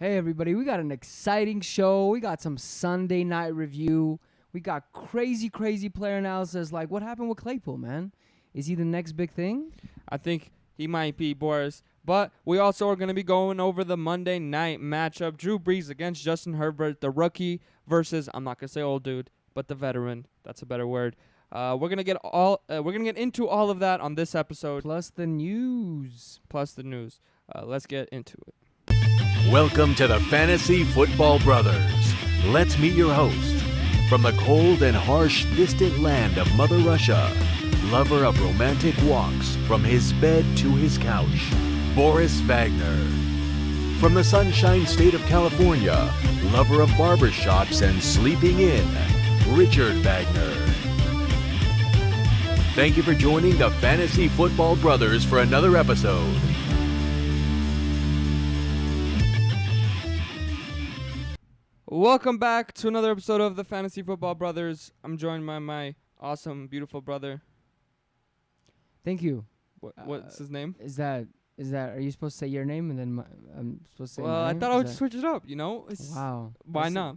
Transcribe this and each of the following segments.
Hey, everybody, we got an exciting show. We got some Sunday night review. We got crazy player analysis. Like, what happened with Claypool, man? Is he the next big thing? I think he might be, Boris. But we also are going to be going over the Monday night matchup. Drew Brees against Justin Herbert, the rookie versus, I'm not going to say old dude, but the veteran. That's a better word. We're gonna get into all of that on this episode. Plus the news. Let's get into it. Welcome to the Fantasy Football Brothers. Let's meet your host. From the cold and harsh distant land of Mother Russia, lover of romantic walks from his bed to his couch, Boris Wagner. From the sunshine state of California, lover of barbershops and sleeping in, Richard Wagner. Thank you for joining the Fantasy Football Brothers for another episode. Welcome back to another episode of the Fantasy Football Brothers. I'm joined by my awesome, beautiful brother. Thank you. What's his name? Is that? Are you supposed to say your name and then I'm supposed to say? Well, my I name? thought I would switch it up. Wow. Why not?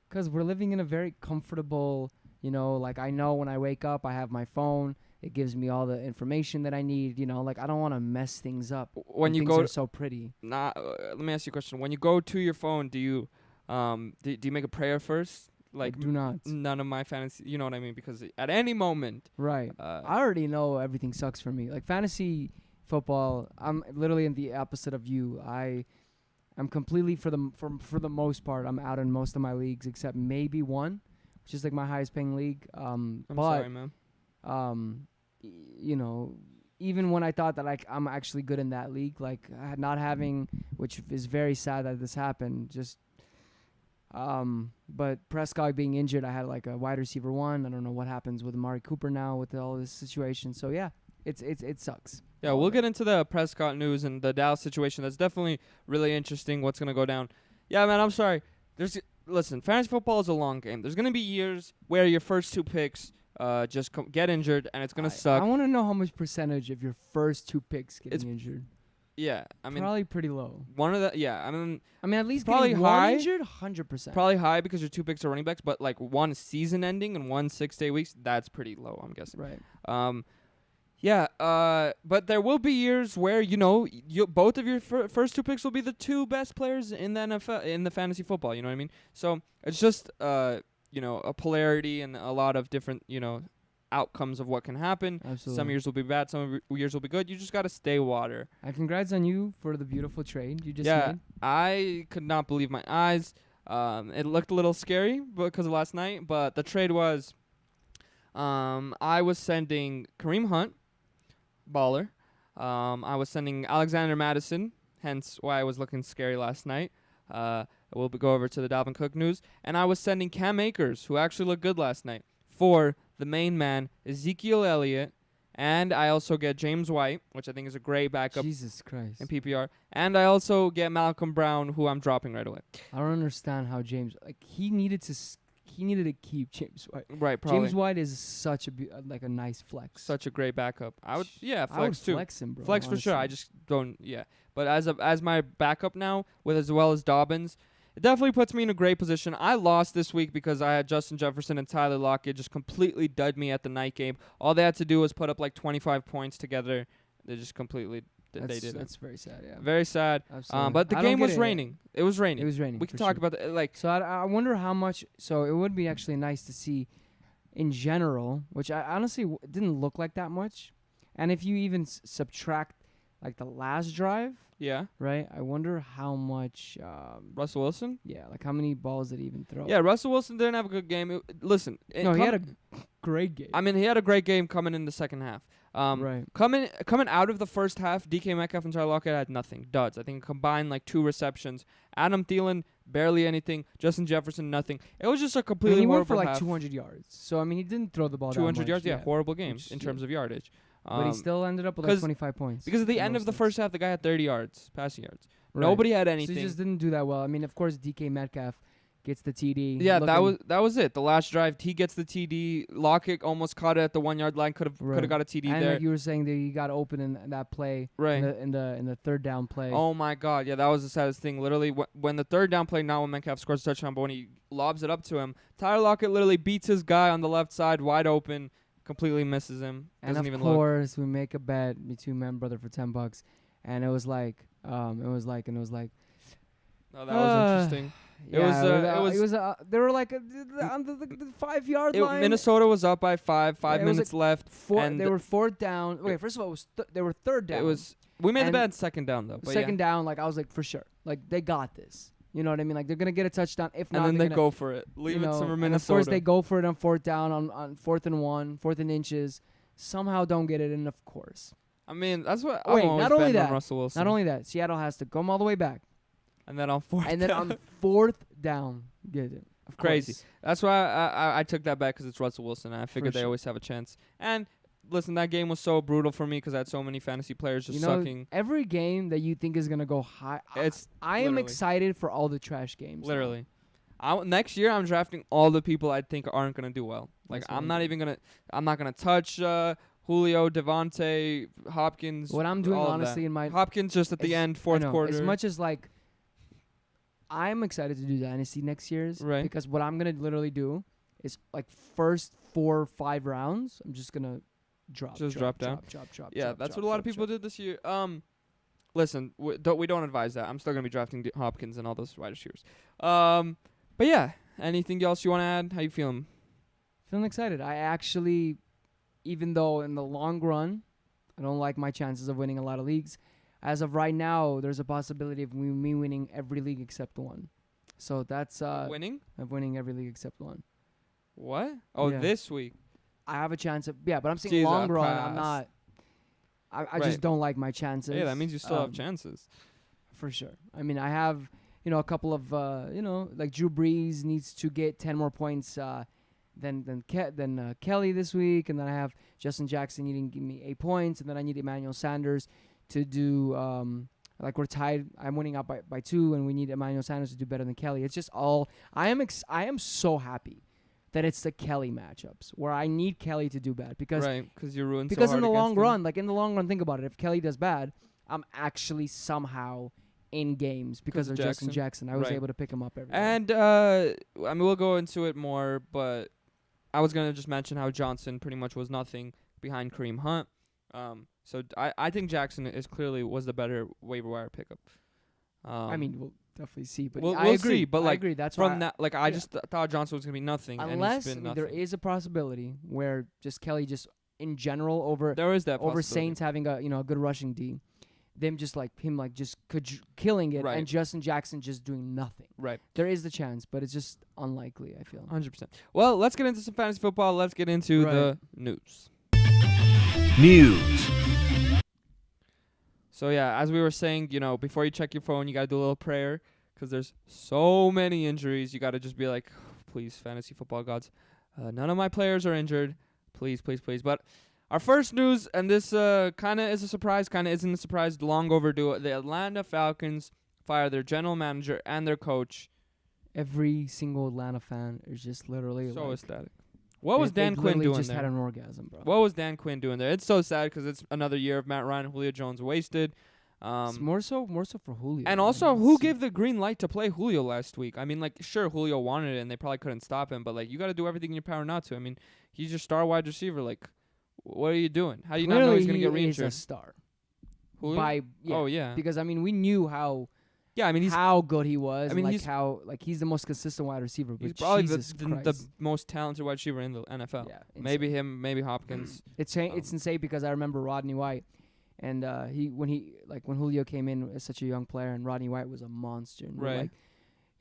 Because we're living in a very comfortable. Like I know when I wake up, I have my phone. It gives me all the information that I need. Like I don't want to mess things up. When you things go, are so pretty. Let me ask you a question. When you go to your phone, do you make a prayer first? Like, do not. None of my fantasy. You know what I mean? Because at any moment, right. I already know everything sucks for me. Like fantasy football, I'm literally in the opposite of you. I'm completely for the most part. I'm out in most of my leagues except maybe one, which is like my highest paying league. I'm sorry, man. Even when I thought that I'm actually good in that league, like not having, which is very sad that this happened. But Prescott being injured, I had like a wide receiver one. I don't know what happens with Amari Cooper now with all this situation. So yeah, it sucks. Yeah, we'll get into the Prescott news and the Dallas situation. That's definitely really interesting. What's gonna go down? Yeah, man. I'm sorry. Listen, fantasy football is a long game. There's gonna be years where your first two picks just get injured, and it's gonna suck. I want to know how much percentage of your first two picks getting injured. Yeah, I mean probably pretty low. One of the I mean at least probably getting high. One injured, 100%. Probably high because your two picks are running backs, but like one season ending and 1 6 day weeks, that's pretty low, I'm guessing. Right. But there will be years where both of your first two picks will be the two best players in the NFL in the fantasy football. You know what I mean? So it's just a polarity and a lot of different outcomes of what can happen. Absolutely. Some years will be bad, some years will be good. You just got to stay water. Congrats on you for the beautiful trade you just made. Yeah, I could not believe my eyes. It looked a little scary because of last night, but the trade was I was sending Kareem Hunt, baller. I was sending Alexander Madison, hence why I was looking scary last night. We'll go over to the Devin Cook news. And I was sending Cam Akers, who actually looked good last night, for the main man, Ezekiel Elliott. And I also get James White, which I think is a great backup. Jesus Christ. In PPR. And I also get Malcolm Brown, who I'm dropping right away. I don't understand how James, he needed to keep James White. Right, probably. James White is such a nice flex. Such a great backup. Flex I would too. Flex him, bro. Flex honestly. for sure. I just don't, But as my backup now, with as well as Dobbins, it definitely puts me in a great position. I lost this week because I had Justin Jefferson and Tyler Lockett just completely dud me at the night game. All they had to do was put up like 25 points together. They just completely they didn't. That's very sad, yeah. Very sad. Absolutely. But the game was raining. It was raining. It was raining. We can talk about that. So I wonder how much. So it would be actually nice to see, in general, which I honestly didn't look like that much, and if you even subtract like the last drive. Yeah. Right? I wonder how much... Russell Wilson? Yeah, like how many balls did he even throw? Yeah, Russell Wilson didn't have a good game. He had a great game. I mean, he had a great game coming in the second half. Right. Coming out of the first half, DK Metcalf and Tyler Lockett had nothing. Duds. I think combined like 2 receptions. Adam Thielen, barely anything. Justin Jefferson, nothing. It was just a completely horrible half. He went for like 200 yards. So, I mean, he didn't throw the ball 200 yards, horrible game in terms of yardage. But he still ended up with like 25 points. Because at the end of the first half, the guy had 30 yards, passing yards. Right. Nobody had anything. So he just didn't do that well. I mean, of course, DK Metcalf gets the TD. Yeah, that was it. The last drive, he gets the TD. Lockett almost caught it at the 1 yard line. Could have got a TD and there. Like you were saying, that he got open in that play. Right. In the third down play. Oh my God, yeah, that was the saddest thing. Literally, when the third down play, not when Metcalf scores a touchdown, but when he lobs it up to him, Tyler Lockett literally beats his guy on the left side wide open, completely misses him. And Doesn't of even course, we make a bet between man and brother for $10, and it was like. Oh, that was interesting. They were like on the 5 yard line. Minnesota was up by 5 minutes left. They were fourth down. Okay, first of all, they were third down. We made the bad second down though. Second down, like I was like for sure, like they got this. You know what I mean? Like they're gonna get a touchdown. If not, and then they go for it. Leave it to Minnesota. And of course they go for it on fourth down on 4th and 1, 4th and inches. Somehow don't get it, and of course. I mean, that's what. Wait, not only that, Russell Wilson. Not only that, Seattle has to come all the way back. And then on fourth. And then on fourth down, get it. Of Crazy. course. That's why I took that bet because it's Russell Wilson. And I figured they always have a chance. And listen, that game was so brutal for me because I had so many fantasy players just sucking. Every game that you think is gonna go high, I am excited for all the trash games. Literally. Next year, I'm drafting all the people I think aren't gonna do well. Like I'm not gonna touch. Julio, Devontae, Hopkins. What I'm doing, honestly, in my Hopkins just at the end, fourth quarter. As much as like, I'm excited to do Dynasty next year's, right? Because what I'm gonna literally do is like first 4 or 5 rounds, I'm just gonna drop down. Yeah, that's what a lot of people did this year. Listen, we don't advise that. I'm still gonna be drafting Hopkins and all those wide receivers. But yeah, anything else you want to add? How you feeling? Feeling excited. I actually. Even though in the long run, I don't like my chances of winning a lot of leagues, as of right now, there's a possibility of me winning every league except one. So that's winning? Of winning every league except one. What? Oh, yeah. This week. I have a chance of but I'm saying long run, I'm not. I just don't like my chances. Yeah, that means you still have chances. For sure. I mean, I have a couple of like Drew Brees needs to get 10 more points. Than Kelly this week, and then I have Justin Jackson needing to give me 8 points, and then I need Emmanuel Sanders to do like we're tied. I'm winning up by 2, and we need Emmanuel Sanders to do better than Kelly. It's just all I am so happy that it's the Kelly matchups where I need Kelly to do bad because you ruined because so hard in the long run, think about it. If Kelly does bad, I'm actually somehow in games because of Justin Jackson. I was able to pick him up every day. And I mean, we'll go into it more, but I was going to just mention how Johnson pretty much was nothing behind Kareem Hunt. So I think Jackson was the better waiver wire pickup. I mean, we'll definitely see. But we'll agree. See. But I agree. That's from that, like I just thought Johnson was going to be nothing. Unless and he's been there is a possibility where just Kelly just in general over Saints having a good rushing D. Them just like him like just killing it and Justin Jackson just doing nothing. Right. There is the chance, but it's just unlikely, I feel. 100%. Well, let's get into some fantasy football. Let's get into the news. So yeah, as we were saying, before you check your phone, you got to do a little prayer because there's so many injuries. You got to just be like, please, fantasy football gods, none of my players are injured. Please, please, please. But our first news, and this kind of is a surprise, kind of isn't a surprise, long overdue. The Atlanta Falcons fire their general manager and their coach. Every single Atlanta fan is just literally so ecstatic. What was Dan Quinn doing just there? Had an orgasm, bro. What was Dan Quinn doing there? It's so sad because it's another year of Matt Ryan, Julio Jones wasted. It's more so for Julio. And also, who gave the green light to play Julio last week? I mean, like, sure, Julio wanted it, and they probably couldn't stop him, but, like, you got to do everything in your power not to. I mean, he's your star wide receiver. Like, what are you doing? How do you not know he's going to get re-injured? He's a star. Julio? Oh, yeah. Because, I mean, we knew how good he was. I mean, he's the most consistent wide receiver. But he's probably the most talented wide receiver in the NFL. Yeah, maybe him, maybe Hopkins. It's insane because I remember Rodney White. And when Julio came in as such a young player, and Rodney White was a monster. And right.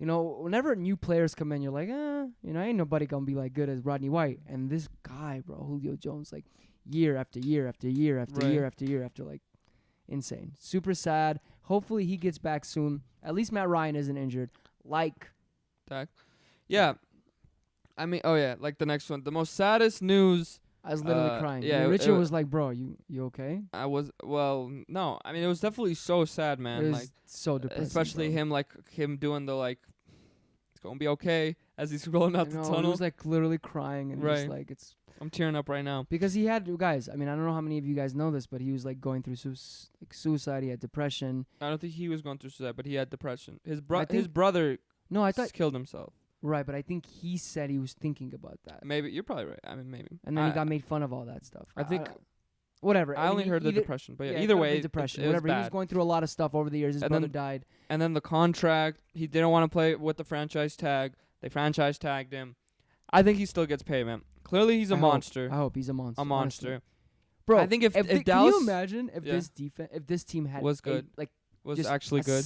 Whenever new players come in, you're like, ain't nobody gonna be like good as Rodney White. And this guy, bro, Julio Jones, like year after year after year after year after year after, like, insane. Super sad. Hopefully he gets back soon. At least Matt Ryan isn't injured. Yeah. I mean, like the next one. The most saddest news. I was literally crying. Yeah, Richard was like, "Bro, you okay?" I was. Well, no. I mean, it was definitely so sad, man. It was so depressing. Especially bro. him doing the like. gonna be okay as he's rolling out the He tunnel. was like literally crying and just Right. like it's I'm tearing up right now. because he had guys. I mean, I don't know how many of you guys know this, but he was like going through suicide. He had depression. I don't think he was going through suicide, but he had depression. His I think- his brother No, I thought killed himself. right, but I think he said he was thinking about that, Maybe you're probably right. I mean, maybe. and then he got made fun of all that stuff. I think whatever. I only mean, heard the either- depression, but yeah, yeah, it either could've way, been depression, it was whatever. He was bad. going through a lot of stuff over the years. His And brother then- died. And then the contract, he didn't want to play with the franchise tag. They franchise tagged him. I think he still gets paid, man. Clearly, he's a I hope. monster. I hope he's a monster. A monster. honestly. Bro, I think if can Dallas you imagine if Yeah. this team had Was a- good. like was just actually a good.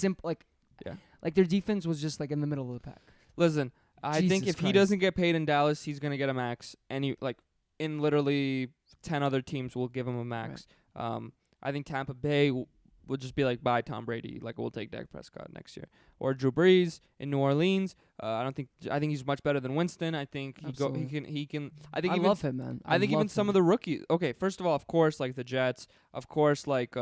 Yeah. like their defense was just like in the middle of the pack. Listen, I think Jesus if he Christ. doesn't get paid in Dallas, he's gonna get a max. And in literally 10 other teams will give him a max. I think Tampa Bay will just be like, bye Tom Brady. Like, we'll take Dak Prescott next year, or Drew Brees in New Orleans. I think he's much better than Winston. I think he can. I think I even love him, man. I think even love some him. of the rookies. Okay, first of all, of course, like the Jets, of course, like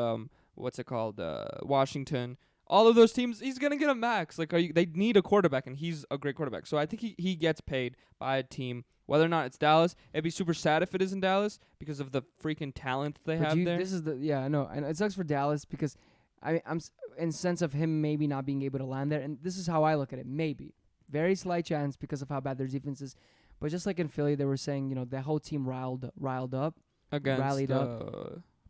what's it called, Washington. All of those teams, he's gonna get a max. Like, they need a quarterback, and he's a great quarterback. So I think he gets paid by a team, whether or not it's Dallas. It'd be super sad if it isn't Dallas because of the freaking talent they But have there. This is I know, and it sucks for Dallas because I'm in sense of him maybe not being able to land there, and this is how I look at it. Maybe very slight chance because of how bad their defense is, but just like in Philly, they were saying the whole team riled up Against rallied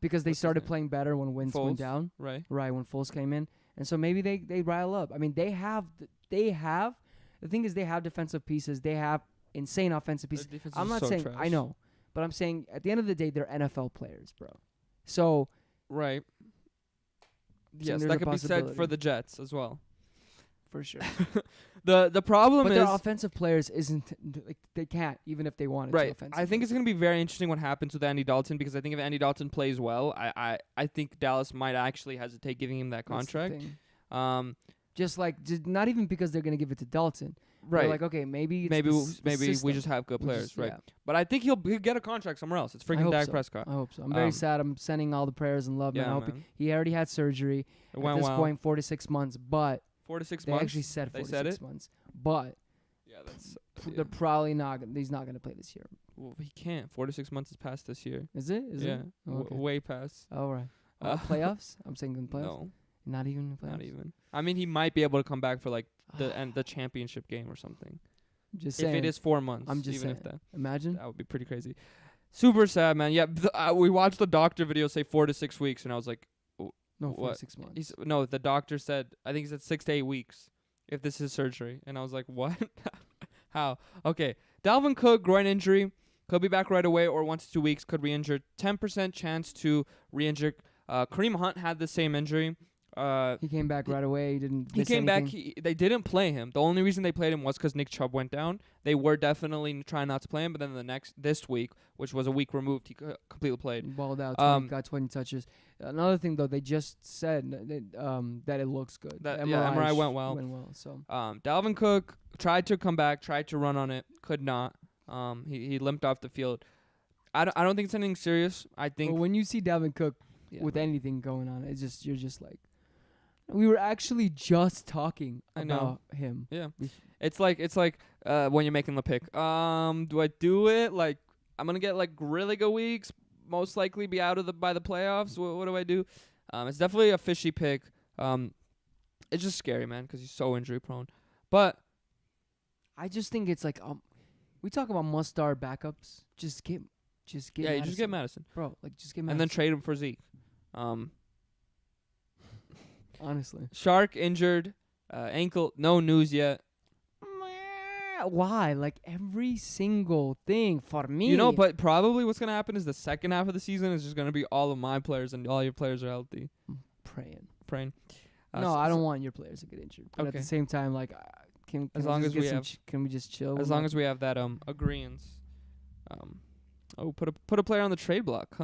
because they what's his started name? playing better when Wentz went Foles? down. Right. Right, when Foles came in. And so maybe they rile up. I mean, they have the thing is they have defensive pieces. They have insane offensive pieces. I'm not saying I know, but I'm saying at the end of the day they're NFL players, bro. So Right. Yes, there's that a could be said for possibility. the Jets as well. for sure. The problem But is their offensive players isn't like they can't even if they wanted to right. offensively. I think it's going to be very interesting what happens with Andy Dalton, because I think if Andy Dalton plays well, I think Dallas might actually hesitate giving him that That's the contract. thing. Just not even because they're going to give it to Dalton. They're Right. like, okay, maybe maybe it's the we system. just have good We players, just- right? yeah. But I think he'll get a contract somewhere else. It's I freaking hope Dak so. Prescott. I hope so. I'm very Um, sad. I'm sending all the prayers and love, man. Yeah, I hope man. he already had surgery. It At went this well. point, 4 to 6 months, but 4 to 6 they months. actually said 4 They to said 6 it? months. But Yeah, that's. they're probably not. He's not going to play this year. Well, he can't. 4 to 6 months is past this year. Is it? Is yeah, it? Oh, okay. way past. All right. Playoffs? I'm saying in playoffs. No, Not even in playoffs. not even. I mean, he might be able to come back for like the championship game or something. Just If saying. it is 4 months, I'm just even saying. if that. Imagine. That would be pretty crazy. Super sad, man. Yeah, we watched the doctor video say 4 to 6 weeks, and I was like, No, 4 to what? 6 months. no, the doctor said, I think he said 6 to 8 weeks if this is surgery. And I was like, what? How? Okay. Dalvin Cook, groin injury, could be back right away, or 1 to 2 weeks, could re-injure. 10% chance to re-injure. Kareem Hunt had the same injury. He came back right away. He didn't. He miss came back. anything. They didn't play him. The only reason they played him was because Nick Chubb went down. They were definitely trying not to play him, but then this week, which was a week removed, he completely played. Balled out. Um, Got 20 touches. Another thing though, they just said that it looks good. That- The yeah, MRI sh- went well. So Dalvin Cook tried to come back, tried to run on it, could not. He limped off the field. I don't think it's anything serious. I think but when you see Devin Cook yeah, with man. anything going on, you're just like. We were actually just talking I know. about him. Yeah, it's like when you're making the pick. Do I do it? Like, I'm gonna get like really good weeks. Most likely be out of by the playoffs. What do I do? It's definitely a fishy pick. It's just scary, man, because he's so injury prone. But I just think it's like we talk about must-start backups. Just get yeah, you just get Madison, bro. Like just get Madison. and then trade him for Zeke. Honestly, Shark injured, ankle. No news yet. why? Like every single thing for me. You know, but probably what's gonna happen is the second half of the season is just gonna be all of my players, and all your players are healthy. Praying. No, I don't want your players to get injured. But at Okay. the same time, like, can As we long just as get we some have- can we just chill? As long as we have that agreeance. Put a player on the trade block,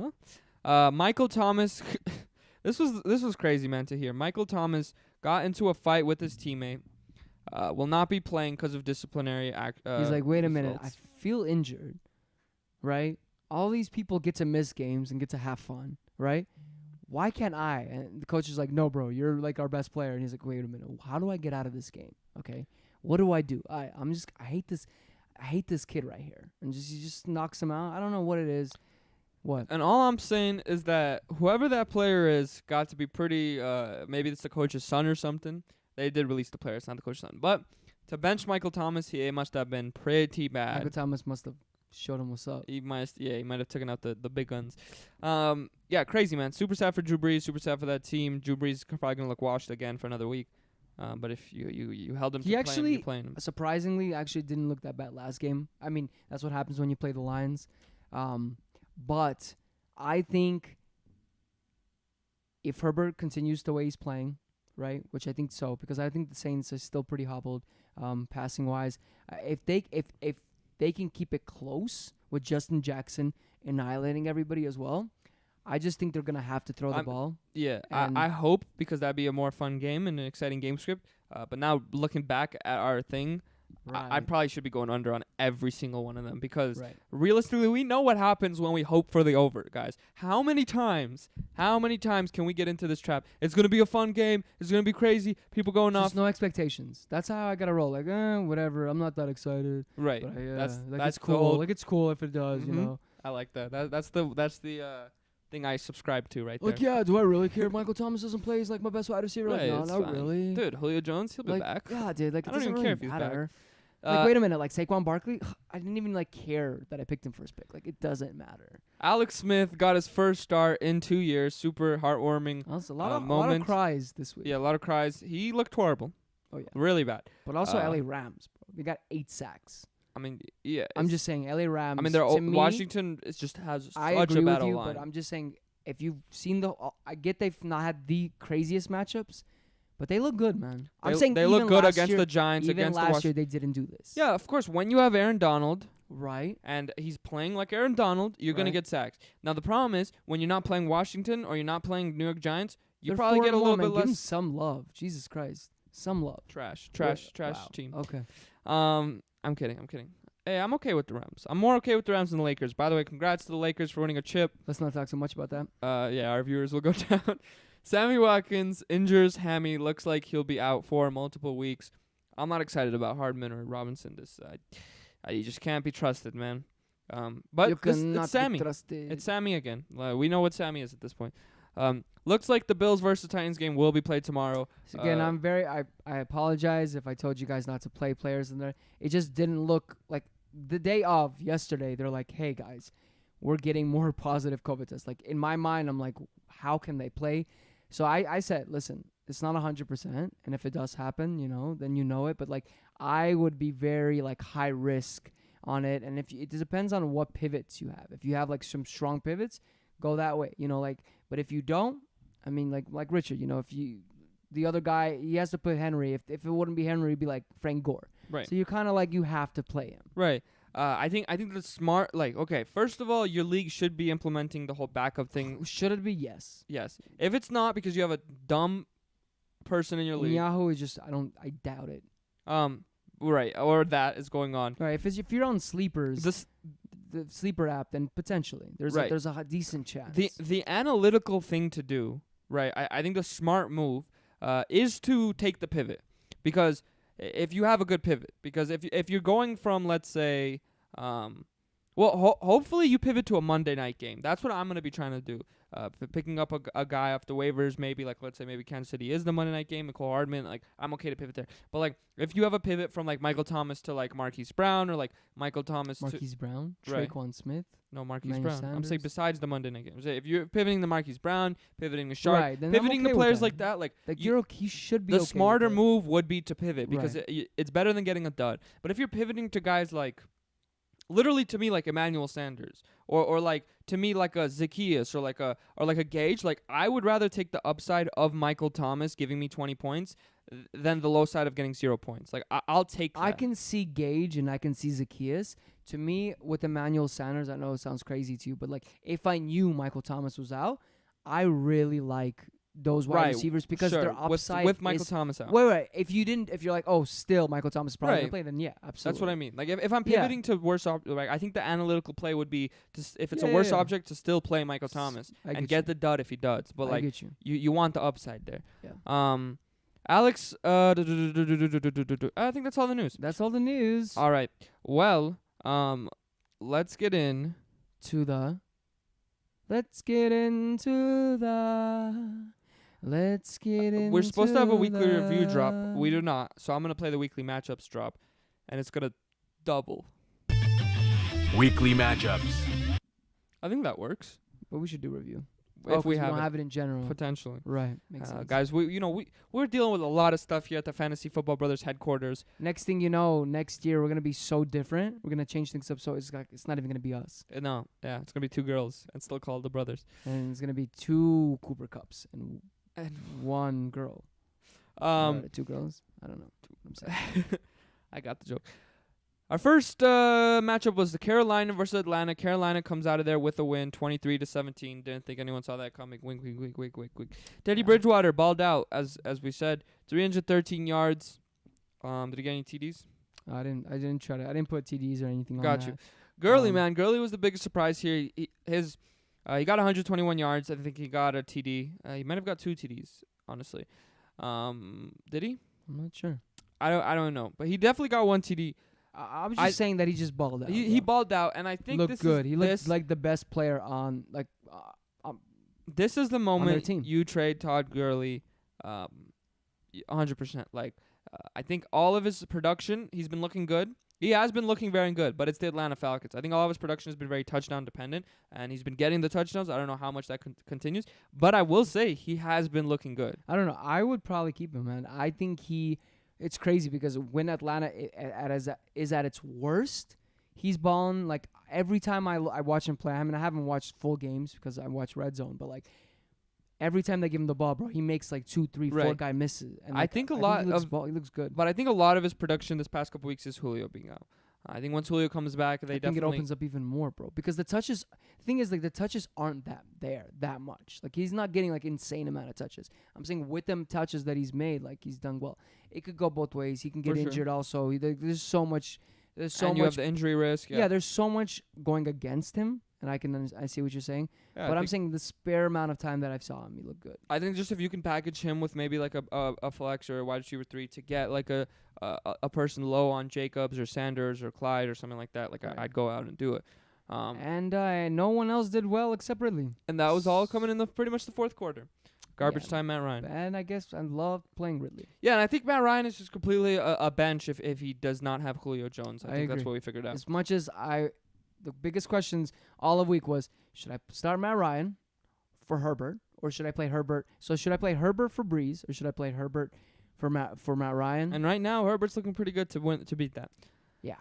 huh? Michael Thomas. This was crazy, man, to hear. Michael Thomas got into a fight with his teammate. Will not be playing because of disciplinary act. he's like, wait a minute, I results. feel injured, right? All these people get to miss games and get to have fun, right? Why can't I? And the coach is like, no, bro, you're like our best player. And he's like, wait a minute, how do I get out of this game? Okay, What do I do? I hate this kid right here, and he just knocks him out. I don't know what it is. What? And all I'm saying is that whoever that player is got to be pretty. Maybe it's the coach's son or something. They did release the player. It's not the coach's son, but to bench Michael Thomas, he must have been pretty bad. Michael Thomas must have showed him what's up. He might have taken out the big guns. Yeah, crazy, man. Super sad for Drew Brees. Super sad for that team. Drew Brees is probably gonna look washed again for another week. But if you held him, you're playing him. Surprisingly, actually didn't look that bad last game. I mean, that's what happens when you play the Lions. But I think if Herbert continues the way he's playing, right, which I think so, because I think the Saints are still pretty hobbled passing wise. If they can keep it close with Justin Jackson annihilating everybody as well, I just think they're gonna have to throw the ball. Yeah, I hope, because that'd be a more fun game and an exciting game script. But now looking back at our thing, I probably should be going under on every single one of them, because realistically, we know what happens when we hope for the over, guys. How many times can we get into this trap? It's going to be a fun game. It's going to be crazy. People going off. Just no expectations. That's how I got to roll. Like, whatever. I'm not that excited. Right. But, that's it's cool. Like, it's cool if it does, you know. I like that. That's the thing I subscribe to right there. Like, yeah, do I really care if Michael Thomas doesn't play? He's like my best wide receiver. Right, like, no, not really. Dude, Julio Jones, he'll be back. Yeah, dude. Like, I don't even care if he's back. Like, wait a minute. Like, Saquon Barkley, I didn't even, care that I picked him first pick. Like, it doesn't matter. Alex Smith got his first start in 2 years. Super heartwarming a lot of cries this week. Yeah, a lot of cries. He looked horrible. Oh, yeah. Really bad. But also LA Rams, bro. They got 8 sacks. I mean, yeah. I'm just saying, LA Rams. I mean, Washington just has such a battle line. I agree with you, but I'm just saying, if you've seen I get they've not had the craziest matchups, but they look good, man. I'm saying they look good against the Giants. Even last year, they didn't do this. Yeah, of course. When you have Aaron Donald, right, and he's playing like Aaron Donald, you're gonna get sacks. Now the problem is when you're not playing Washington or you're not playing New York Giants, you probably get a little bit less. Give them some love. Jesus Christ, some love. Trash team. Okay. I'm kidding. Hey, I'm okay with the Rams. I'm more okay with the Rams than the Lakers. By the way, congrats to the Lakers for winning a chip. Let's not talk so much about that. Yeah, our viewers will go down. Sammy Watkins injures hammy. Looks like he'll be out for multiple weeks. I'm not excited about Hardman or Robinson. You just can't be trusted, man. But it's Sammy. It's Sammy again. We know what Sammy is at this point. Looks like the Bills versus Titans game will be played tomorrow. So again, I apologize if I told you guys not to play players in there. It just didn't look like the day of yesterday. They're like, hey guys, we're getting more positive COVID tests. Like in my mind, I'm like, how can they play? So I said, listen, it's not 100%, and if it does happen, then you know it. But I would be very high risk on it, and it depends on what pivots you have. If you have some strong pivots, go that way. But if you don't, I mean, like Richard, if the other guy, he has to put Henry. If it wouldn't be Henry, it'd be Frank Gore. Right. So you're kind of you have to play him. Right. I think the smart, okay, first of all, your league should be implementing the whole backup thing. Should it be? Yes. Yes. If it's not because you have a dumb person in your league. Yahoo is just, I doubt it. Right. Or that is going on. Right. If you're on Sleepers, the Sleeper app, then potentially there's a decent chance. The analytical thing to do, right, I think the smart move is to take the pivot, because if you have a good pivot, because if you're going from, let's say, hopefully you pivot to a Monday night game. That's what I'm going to be trying to do. Picking up a guy off the waivers, maybe let's say maybe Kansas City is the Monday night game, Nicole Hardman, I'm okay to pivot there. But if you have a pivot from Michael Thomas to Marquise Brown, or Michael Thomas Marquise Brown, right. Traquan Smith. No, Marquise Emmanuel Brown. Sanders. I'm saying besides the Monday night game. If you're pivoting the Marquise Brown, pivoting the Sharp, right, pivoting okay the players like that, he should be. The okay smarter with move would be to pivot, because right. It's better than getting a dud. But if you're pivoting to guys literally to me Emmanuel Sanders, or to me a Zacchaeus, or a Gage, I would rather take the upside of Michael Thomas giving me 20 points than the low side of getting 0 points. I'll take that. I can see Gage and I can see Zacchaeus. To me, with Emmanuel Sanders, I know it sounds crazy to you, but if I knew Michael Thomas was out, I really like those wide receivers, because their upside with Michael Thomas out. Wait. If you're still Michael Thomas is probably going to play, then yeah, absolutely. That's what I mean. If I'm pivoting to worse object, I think the analytical play would be if it's a worse object, to still play Michael Thomas and get the dud if he does. But I get you want the upside there. Yeah. Alex, I think that's all the news. That's all the news. All right. Well, let's get in. Let's get into We're supposed to have a weekly review drop. We do not. So I'm going to play the weekly matchups drop, and it's going to double. Weekly matchups. I think that works. But we should do review. If we don't have have it in general. potentially. Right. Makes sense. Guys, we're dealing with a lot of stuff here at the Fantasy Football Brothers headquarters. Next thing you know, next year we're going to be so different. We're going to change things up so it's not even going to be us. No, yeah, it's going to be 2 girls and still called the brothers. And it's going to be 2 Cooper Cups and 1 girl. 2 girls? I don't know. I'm saying. I got the joke. Our first matchup was the Carolina versus Atlanta. Carolina comes out of there with a win, 23-17. Didn't think anyone saw that coming. Wink, wink, wink, wink, wink. Teddy Bridgewater balled out, as we said, 313 yards. Did he get any TDs? I didn't put TDs or anything on Got that. you. Gurley, man. Gurley was the biggest surprise here. He got 121 yards. I think he got a TD. He might have got 2 TDs, honestly. Did he? I'm not sure. I don't know. But he definitely got 1 TD. I was just saying that he just balled out. He balled out, and I think looked this good. is He looked like the best player on this is the moment team. you trade Todd Gurley, 100%. I think all of his production, he's been looking good. He has been looking very good, but it's the Atlanta Falcons. I think all of his production has been very touchdown dependent, and he's been getting the touchdowns. I don't know how much that continues, but I will say he has been looking good. I don't know. I would probably keep him, man. I think it's crazy because when Atlanta is at its worst, he's balling. Like, every time I watch him play, I mean, I haven't watched full games because I watch Red Zone, but, like, every time they give him the ball, bro, he makes, like, 2, 3, 4 guy misses. And I think he looks good. But I think a lot of his production this past couple weeks is Julio being out. I think once Julio comes back, I think it opens up even more, bro. Because the touches aren't that much. Like, he's not getting, like, insane amount of touches. I'm saying with them touches that he's made, like, he's done well. It could go both ways. He can get injured also. There's so much. You have the injury risk. Yeah, there's so much going against him, and I see what you're saying. Yeah, but I'm saying the spare amount of time that I saw him, he looked good. I think just if you can package him with maybe like a flex or a wide receiver 3 to get like a person low on Jacobs or Sanders or Clyde or something like that, I'd go out and do it. And no one else did well except Ridley. And that was all coming in pretty much the 4th quarter. Garbage time, Matt Ryan. And I guess I love playing Ridley. Yeah, and I think Matt Ryan is just completely a bench if he does not have Julio Jones. I think agree. That's what we figured out. As much as the biggest questions all of week was, should I start Matt Ryan for Herbert, or should I play Herbert? So should I play Herbert for Breeze, or should I play Herbert for Matt Ryan? And right now, Herbert's looking pretty good to beat that. Yeah.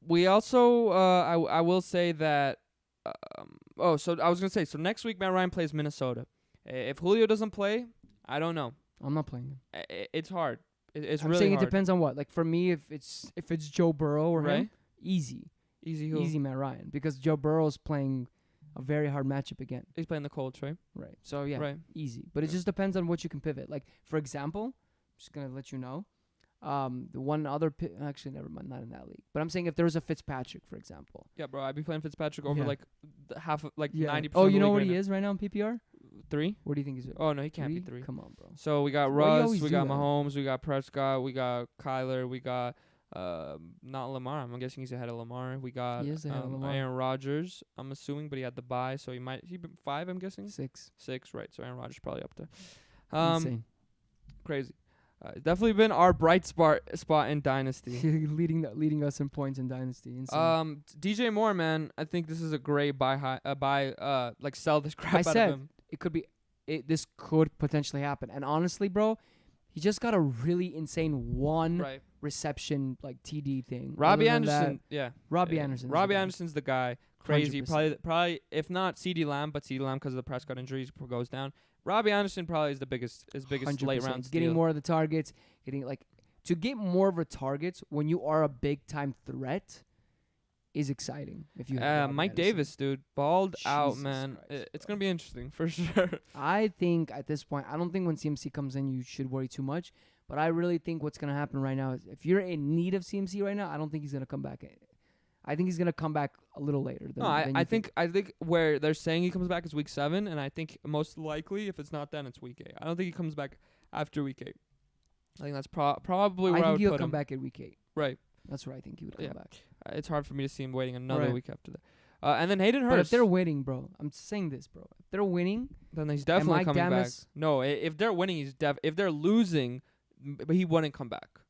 We also, I will say that. So I was gonna say, so next week Matt Ryan plays Minnesota. If Julio doesn't play, I don't know. I'm not playing him. It's hard. It's I'm really saying hard. It depends on what. Like, for me, if it's Joe Burrow or him, easy Matt Ryan, because Joe Burrow's playing a very hard matchup again. He's playing the Colts, right? Right. So yeah, easy. But it just depends on what you can pivot. Like, for example, I'm just gonna let you know, the one other actually never mind, not in that league. But I'm saying if there was a Fitzpatrick, for example. Yeah, bro, I'd be playing Fitzpatrick over like half of 90%. Oh, you know what he is right now in PPR? 3? What do you think he's? Oh no, he can't be 3. Come on, bro. So we got Russ, we got Mahomes, we got Prescott, we got Kyler, we got not Lamar. I'm guessing he's ahead of Lamar. We got Aaron Rodgers. I'm assuming, but he had the bye, so he been 5. I'm guessing 6, right? So Aaron Rodgers probably up there. Insane. Crazy. Definitely been our bright spot in Dynasty. leading us in points in Dynasty. Insane. DJ Moore, man, I think this is a great sell this crap out of him. It could be. This could potentially happen. And honestly, bro, he just got a really insane reception TD thing. Robbie Anderson, Robbie Anderson. Robbie Anderson's the guy. Crazy. 100%. Probably if not CeeDee Lamb, but CeeDee Lamb because of the Prescott injuries goes down. Robbie Anderson probably is the biggest 100%. Late round steal. Getting more of the targets, to get more of the targets when you are a big time threat is exciting. If you have Mike Anderson. Davis, dude, balled out, man. It's gonna be interesting for sure. I think at this point, I don't think when CMC comes in you should worry too much. But I really think what's gonna happen right now is if you're in need of CMC right now, I don't think he's gonna come back. I think he's gonna come back a little later. I think where they're saying he comes back is week 7, and I think most likely if it's not then it's week 8. I don't think he comes back after week 8. I think that's probably where I think would he'll put come him. back at week 8. Right. That's where I think he would come back. It's hard for me to see him waiting another Right. week after that. And then Hayden Hurst. But if they're winning, bro, I'm saying this, bro. If they're winning, then he's definitely Mike coming back. Damas- No, if they're winning, if they're losing, but he wouldn't come back.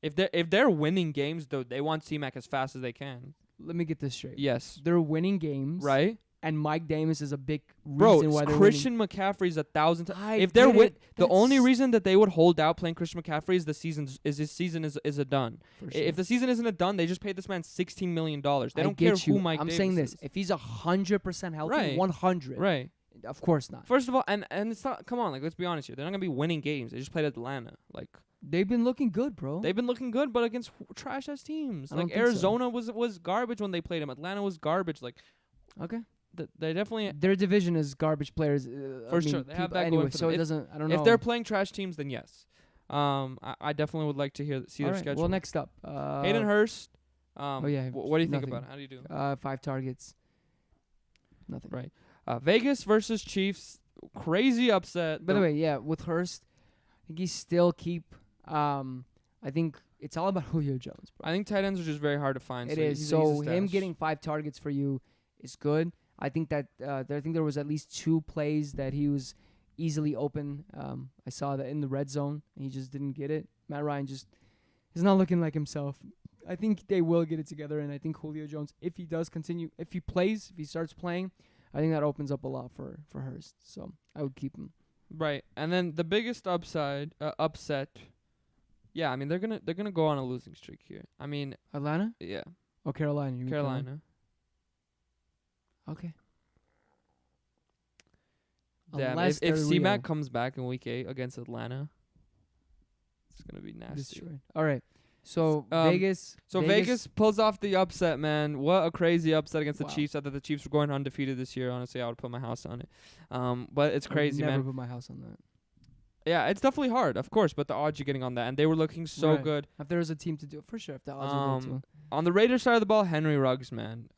If they're winning games, though, they want C-Mac as fast as they can. let me get this straight. Yes. They're winning games, Right? and Mike Damas is a big Bro, reason why they're Christian McCaffrey's 1,000 times. I If they're get it. the only That's- reason that they would hold out playing Christian McCaffrey is his season is a done. winning. For sure. If the season isn't a done, they just paid this man $16 million. They I don't care get you. who Mike I'm Davis saying this. is. If he's 100% healthy, Right. 100, Right. of course not. First of all, and it's not. Come on, like let's be honest here. They're not gonna be winning games. They just played Atlanta. Like They've been looking good, bro. they've been looking good, but against trash ass teams. I don't Like think so. Arizona was garbage when they played him. Atlanta was garbage. Like Okay. they definitely. Their division is garbage players. For sure. They have that going anyway, for so them. it If- doesn't. I don't know. If they're playing trash teams, then yes. I definitely would like to see All their right, schedule. well, next up, Hayden Hurst. yeah, What do you think nothing. about it? How do you do? 5 targets. Nothing. Right. Vegas versus Chiefs. Crazy upset. By the way, yeah, with Hurst, I think he still keep. I think it's all about Julio Jones, bro. I think tight ends are just very hard to find. It so is. he's So a him stash. getting 5 targets for you is good. I think that I think there was at least 2 plays that he was easily open. I saw that in the red zone, and he just didn't get it. Matt Ryan just is not looking like himself. I think they will get it together, and I think Julio Jones, if he does continue, if he starts playing, I think that opens up a lot for Hurst. So I would keep him. Right, and then the biggest upset. Yeah, I mean they're gonna go on a losing streak here. I mean, Atlanta yeah, or Carolina? You mean Carolina. Okay. Damn, Unless if they're C-Mac real. comes back in week 8 against Atlanta, it's gonna be nasty. Destroyed. All right. So Vegas. Vegas. Vegas pulls off the upset, man. What a crazy upset against Wow. the Chiefs. I thought the Chiefs were going undefeated this year. Honestly, I would put my house on it. But it's I would crazy, never man. put my house on that. Yeah, it's definitely hard, of course, but the odds you're getting on that, and they were looking so Right. good. If there was a team to do it, for sure. If the odds are there too. On the Raiders side of the ball, Henry Ruggs, man.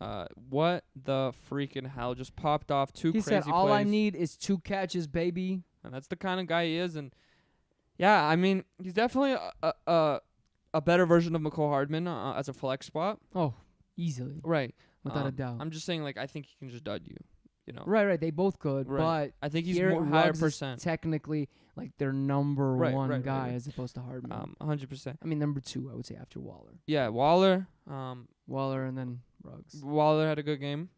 What the freaking hell? Just popped off 2 He crazy said, "All I plays." need is 2 catches, baby." And that's the kind of guy he is. And yeah, I mean, he's definitely a better version of McCole Hardman as a flex spot. Oh, easily, Right. without a doubt. I'm just saying, like, I think he can just dud you. You know. Right. They both could, Right. but I think he's here, more higher Ruggs is percent. technically like their number Right, one right, guy right. as opposed to Hardman. 100%. I mean, number 2, I would say after Waller. Yeah, Waller. Waller and then Ruggs. Waller had a good game.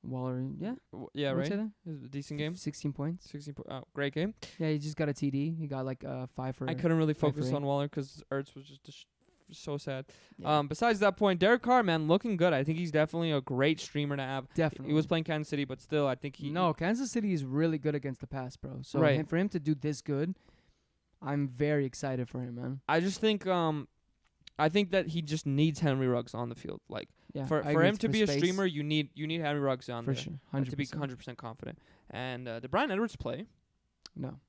Waller, yeah. Yeah, I would right. say that. It was a decent game. 16 points. 16. Great game. Yeah, he just got a TD. He got like 5 for. I couldn't really five for focus eight. on Waller because Ertz was just so sad. Yeah, Besides that point, Derek Carr, man, looking good. I think he's definitely a great streamer to have. definitely. He was playing Kansas City, but still, I think he. No, Kansas City is really good against the pass, bro. So Right. for him to do this good, I'm very excited for him, man. I just think I think that he just needs Henry Ruggs on the field. Like Yeah, for I agree. him to For be a space, streamer, you need Henry Ruggs on for there sure, to be 100%. 100% confident. And did Brian Edwards play? No,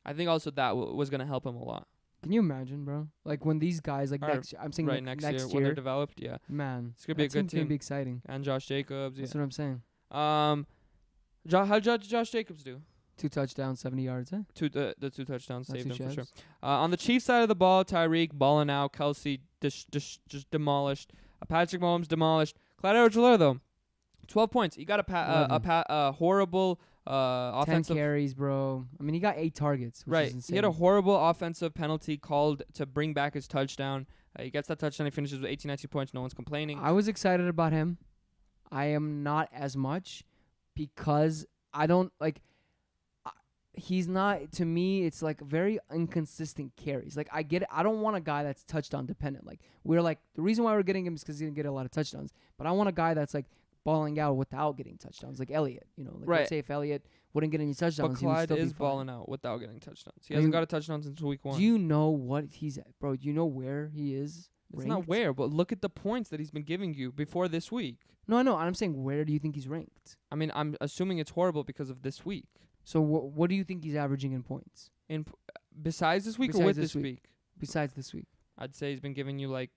I think also that was gonna help him a lot. can you imagine, bro? Like when these guys, like Or next, I'm saying right like next year when they're developed, yeah, man, it's gonna be a that good team's gonna team. be exciting. And Josh Jacobs, yeah. That's what I'm saying. How did Josh Jacobs do? 2 touchdowns, 70 yards, eh? The 2 touchdowns Not saved too him for sure. shabs. On the Chiefs side of the ball, Tyreek balling out, Kelsey just demolished, Patrick Mahomes demolished. Clyde Edwards-Helaire though, 12 points. He got a horrible 10 offensive. carries, bro. I mean, he got 8 targets, which Right, is insane. he had a horrible offensive penalty called to bring back his touchdown. He gets that touchdown. He finishes with 18, 19 points. No one's complaining. I was excited about him. I am not as much because I don't like. He's not, to me, it's like very inconsistent carries. Like, I get it. I don't want a guy that's touchdown dependent. Like, we're like, the reason why we're getting him is because he didn't get a lot of touchdowns. But I want a guy that's like balling out without getting touchdowns, like Elliott. You know, like Right. let's say if Elliott wouldn't get any but touchdowns, he would Clyde still be is fine. balling out without getting touchdowns. He I hasn't mean, got a touchdown since week 1. Do you know what he's at, bro? Do you know where he is? It's not ranked? where, but look at the points that he's been giving you before this week. No, I know. I'm saying, where do you think he's ranked? I mean, I'm assuming it's horrible because of this week. So what do you think he's averaging in points Besides this week or Besides with this this week? besides this week? I'd say he's been giving you like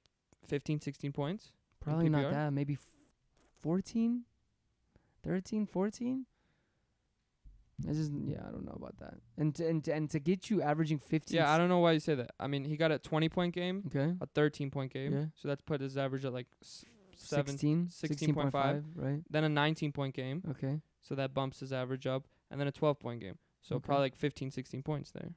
15, 16 points. Probably not PPR? that. Maybe 14, 13, 14. It's just, I don't know about that. And to get you averaging 15. Yeah, I don't know why you say that. I mean, he got a 20-point game, Okay. a 13-point game. Yeah. So that's put his average at like 16.5, right? Then a 19-point game. Okay. So that bumps his average up. And then a 12-point game. So Okay. probably like 15, 16 points there.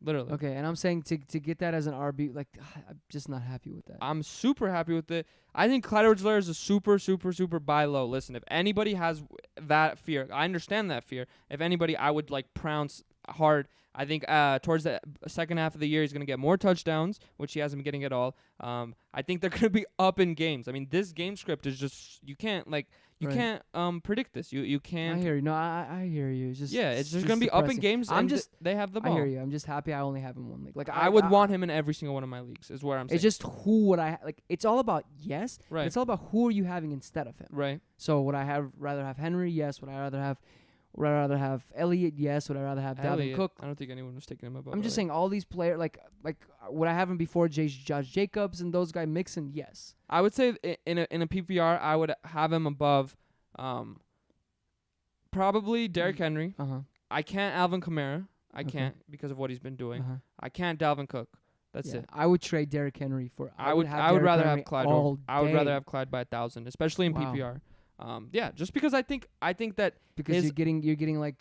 Literally. Okay, and I'm saying to get that as an RB, like, I'm just not happy with that. I'm super happy with it. I think Clyde Edwards-Helaire is a super, super, super buy low. Listen, if anybody has that fear, I understand that fear. If anybody, I would like prounce hard. I think towards the second half of the year, he's going to get more touchdowns, which he hasn't been getting at all. I think they're going to be up in games. I mean, this game script is just, you can't predict this. You can't. I hear you. No, I hear you. It's just It's just going to be up in games. They have the ball. I hear you. I'm just happy I only have him one league. Like I would want him in every single one of my leagues. Is where I'm saying. It's just who would I like? It's all about but Right. it's all about who are you having instead of him. Right. So would I rather have Henry? Yes. Would I rather have Elliott? Yes. Would I rather have Devin Cook? I don't think anyone was taking him above. I'm just saying all these players, like would I have him before Josh Jacobs and those guys Mixon? Yes. I would say in a PPR, I would have him above, probably Derrick Henry. I can't Alvin Kamara. I can't because of what he's been doing. I can't Dalvin Cook. That's it. I would trade Derrick Henry for. I would rather have Clyde. I would rather have Clyde by 1,000, especially in PPR. Just because I think that because you're getting like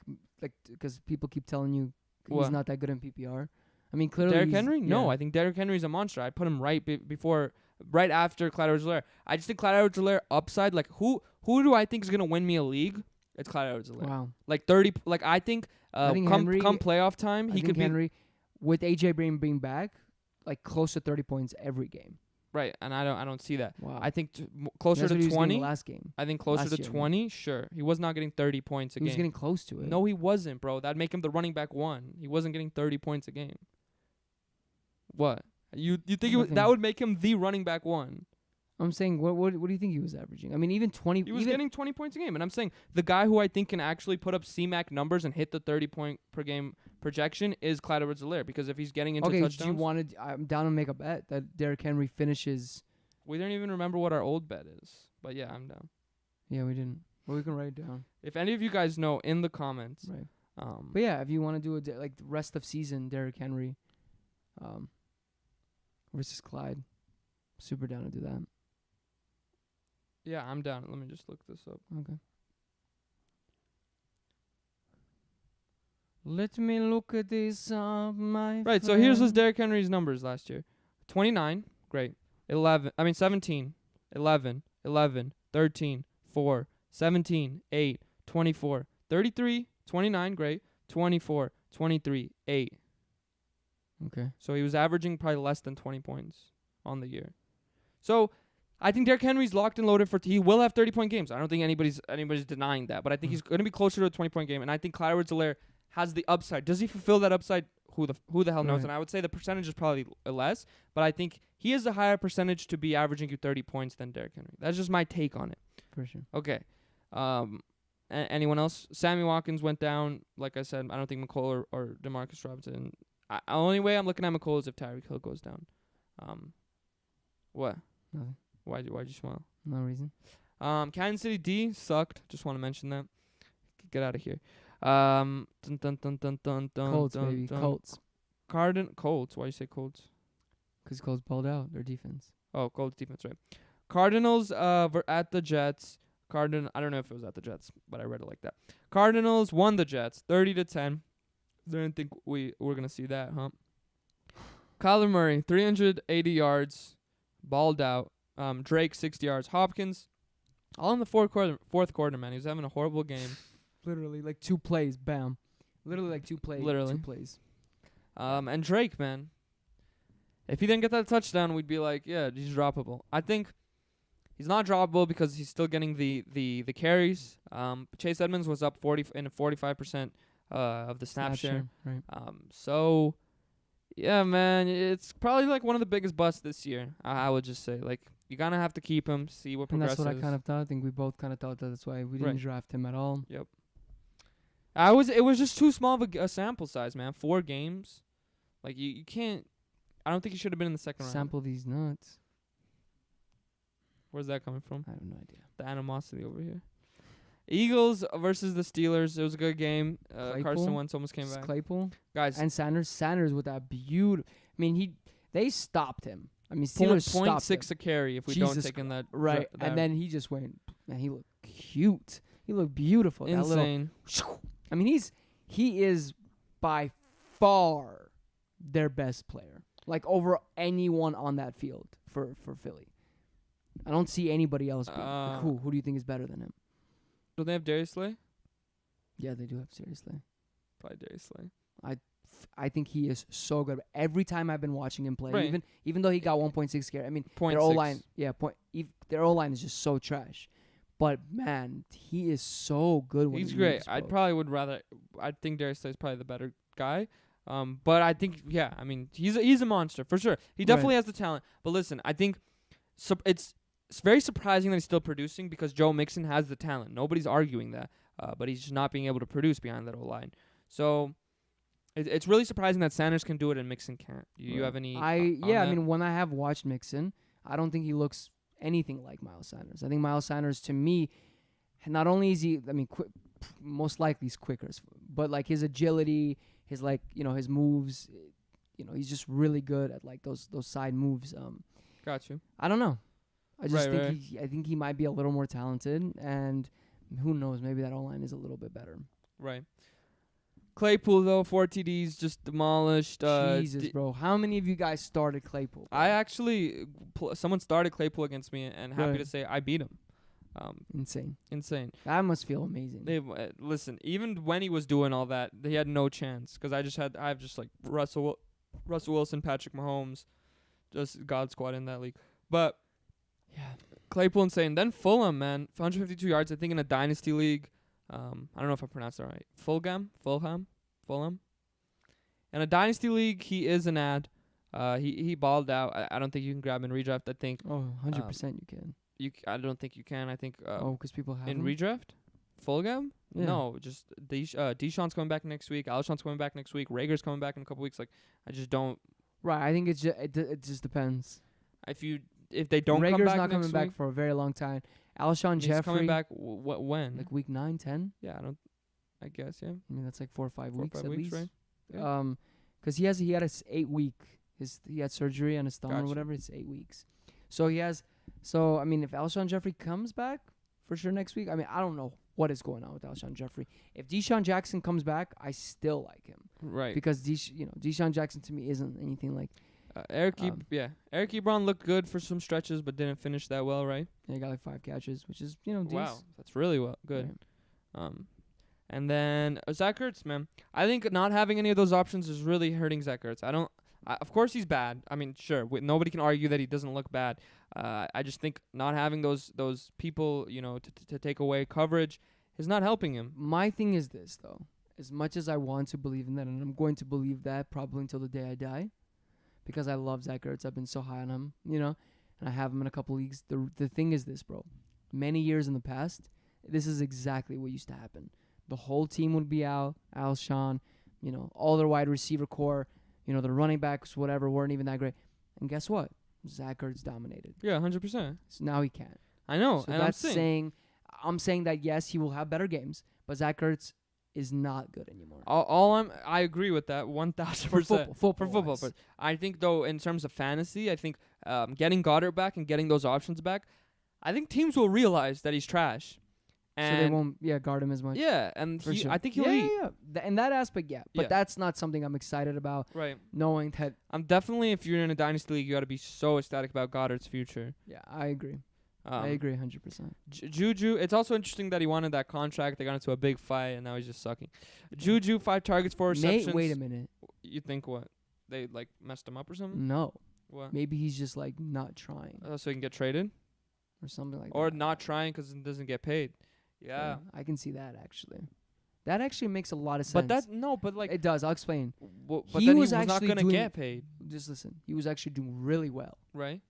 because people keep telling you he's not that good in PPR. I mean, clearly Derrick Henry. No, I think Derrick Henry's a monster. I put him right after Clyde Edwards-Helaire. I just think Clyde Edwards-Helaire upside. Like who do I think is gonna win me a league? It's Clyde Edwards-Helaire. Wow. Like 30. Like I think come playoff time, he could be Henry with AJ being back, like close to 30 points every game. Right, and I don't see that. Wow. I think closer to 20. Last game. I think closer to 20. Right? Sure, he was not getting 30 points a game. He was getting close to it. No, he wasn't, bro. That'd make him the running back one. He wasn't getting 30 points a game. What? You think that would make him the running back one? I'm saying, what do you think he was averaging? I mean, even 20. He was getting 20 points a game, and I'm saying the guy who I think can actually put up CMAC numbers and hit the 30-point per game projection is Clyde Edwards-Helaire, because if he's getting into touchdowns. I'm down to make a bet that Derrick Henry finishes. We don't even remember what our old bet is, but yeah, I'm down. Yeah, we didn't. Well, we can write it down. If any of you guys know, in the comments. Right. But yeah, if you want to do like the rest of season, Derrick Henry, versus Clyde, super down to do that. Yeah, I'm down. Let me just look this up. Okay. Let me look at this up, my Right, so here's Derrick Henry's numbers last year. 29, great. 17, 11, 13, 4, 17, 8, 24, 33, 29, great. 24, 23, 8. Okay. So he was averaging probably less than 20 points on the year. So I think Derrick Henry's locked and loaded he will have 30-point games. I don't think anybody's denying that, but I think he's going to be closer to a 20-point game, and I think Clyde Edwards-Helaire has the upside. Does he fulfill that upside? Who the hell knows? Right. And I would say the percentage is probably less, but I think he has a higher percentage to be averaging you 30 points than Derrick Henry. That's just my take on it. For sure. Okay. Anyone else? Sammy Watkins went down. Like I said, I don't think McCole or Demarcus Robinson. The only way I'm looking at McCole is if Tyreek Hill goes down. What? Nothing. Why'd you smile? No reason. Kansas City D sucked. Just want to mention that. Get out of here. Colts, baby. Colts. Colts. Why you say Colts? Because Colts balled out their defense. Oh, Colts defense, right. Cardinals were at the Jets. I don't know if it was at the Jets, but I read it like that. Cardinals won the Jets 30-10. Didn't think we were going to see that, huh? Kyler Murray, 380 yards, balled out. Drake, 60 yards. Hopkins, all in the fourth quarter, man. He was having a horrible game. Literally, like 2 plays, bam. Literally, like 2 plays. Literally. 2 plays. And Drake, man. If he didn't get that touchdown, we'd be like, yeah, he's droppable. I think he's not droppable because he's still getting the carries. Chase Edmonds was up 45% of the snap share. Right. So, yeah, man, it's probably like one of the biggest busts this year. I would just say, like, you're gonna have to keep him, see what progresses. And that's what I kind of thought. I think we both kind of thought that's why we didn't draft him at all. Yep. It was just too small of a sample size, man. 4 games, like you can't. I don't think he should have been in the second round. Sample these nuts. Where's that coming from? I have no idea. The animosity over here. Eagles versus the Steelers. It was a good game. Carson Claypool? Wentz almost came back. Claypool Guys, and Sanders with that beautiful. I mean, they stopped him. I mean, Steelers stopped him. 0.6 a carry if we Jesus don't take in that. Right, and then he just went. Man, he looked cute. He looked beautiful. That insane. I mean, he is by far their best player. Like over anyone on that field for Philly. I don't see anybody else. Who do you think is better than him? Do they have Darius Slay? Yeah, they do have seriously. Probably Darius Slay. I think he is so good. Every time I've been watching him play, Right. even though he got 1.6 carry, I mean, 0.6. their O-line, their O-line is just so trash. But man, he is so good when He's he great. moves, bro. I'd probably would rather. I think Darius Slay is probably the better guy. But I think I mean he's a monster for sure. He definitely has the talent. But listen, I think it's very surprising that he's still producing because Joe Mixon has the talent. Nobody's arguing that. But he's just not being able to produce behind that O-line. So it's really surprising that Sanders can do it and Mixon can't. You have any? I mean, when I have watched Mixon, I don't think he looks anything like Miles Sanders. I think Miles Sanders, to me, not only is he, I mean, most likely he's quicker, but like his agility, his his moves, he's just really good at like those side moves. Got you. I don't know. I just Right, I think he might be a little more talented, and who knows, maybe that O-line is a little bit better. Right. Claypool though, 4 TDs, just demolished. Jesus, bro, how many of you guys started Claypool? I actually, someone started Claypool against me, and happy to say I beat him. Insane. That must feel amazing. Listen, even when he was doing all that, he had no chance because I have just like Russell Wilson, Patrick Mahomes, just God squad in that league. But yeah, Claypool insane. Then Fulham, man, 152 yards. I think in a dynasty league. I don't know if I pronounced that right. Fulham. In a dynasty league, he is an ad. He balled out. I don't think you can grab him in redraft. I think. 100% you can. I don't think you can. I think. Because people have in him? redraft, Fulham. Yeah. No, just Deshaun's coming back next week. Alshon's coming back next week. Rager's coming back in a couple weeks. Like, I just don't. Right, I think it just depends. If they don't Rager's come back not coming next back week, for a very long time. Alshon he's Jeffrey coming back. When? like week 9, 10. Yeah, I guess yeah. I mean that's like 4 or 5 weeks 5 at weeks, least. right? Yeah. Because he had a 8 week. He had surgery on his thumb or Gotcha. whatever. It's 8 weeks. So he has. So I mean, if Alshon Jeffrey comes back for sure next week, I mean I don't know what is going on with Alshon Jeffrey. If Deshaun Jackson comes back, I still like him. Right. Because Deshaun Jackson to me isn't anything like. Eric Ebron looked good for some stretches, but didn't finish that well, right? Yeah, he got like 5 catches, which is decent. Wow, that's really good. Right. And then Zach Ertz, man. I think not having any of those options is really hurting Zach Ertz. Of course he's bad. I mean, sure, nobody can argue that he doesn't look bad. I just think not having those people, to take away coverage is not helping him. My thing is this, though. As much as I want to believe in that, and I'm going to believe that probably until the day I die, because I love Zach Ertz. I've been so high on him, and I have him in a couple leagues. The thing is this, bro. Many years in the past, this is exactly what used to happen. The whole team would be out. Alshon, all their wide receiver core, the running backs, whatever, weren't even that great. And guess what? Zach Ertz dominated. Yeah, 100%. So now he can't. I know. So and that's I'm saying that, yes, he will have better games, but Zach Ertz is not good anymore. I agree with that 1,000%. For football. But I think, though, in terms of fantasy, I think getting Goddard back and getting those options back, I think teams will realize that he's trash. And so they won't guard him as much. Yeah, and sure. I think he'll eat. Yeah. In that aspect, yeah. But that's not something I'm excited about. Right. Knowing that. I'm definitely, if you're in a dynasty league, you got to be so ecstatic about Goddard's future. Yeah, I agree. I agree 100%. Juju, it's also interesting that he wanted that contract. They got into a big fight, and now he's just sucking. Juju, 5 targets, 4 receptions. Nate, wait a minute. You think what? They, messed him up or something? No. What? Maybe he's just, not trying. So he can get traded? Or something like that. Or not trying because he doesn't get paid. Yeah. I can see that, actually. That actually makes a lot of sense. But it does. I'll explain. But then he was not actually going to get paid. Just listen. He was actually doing really well. Right.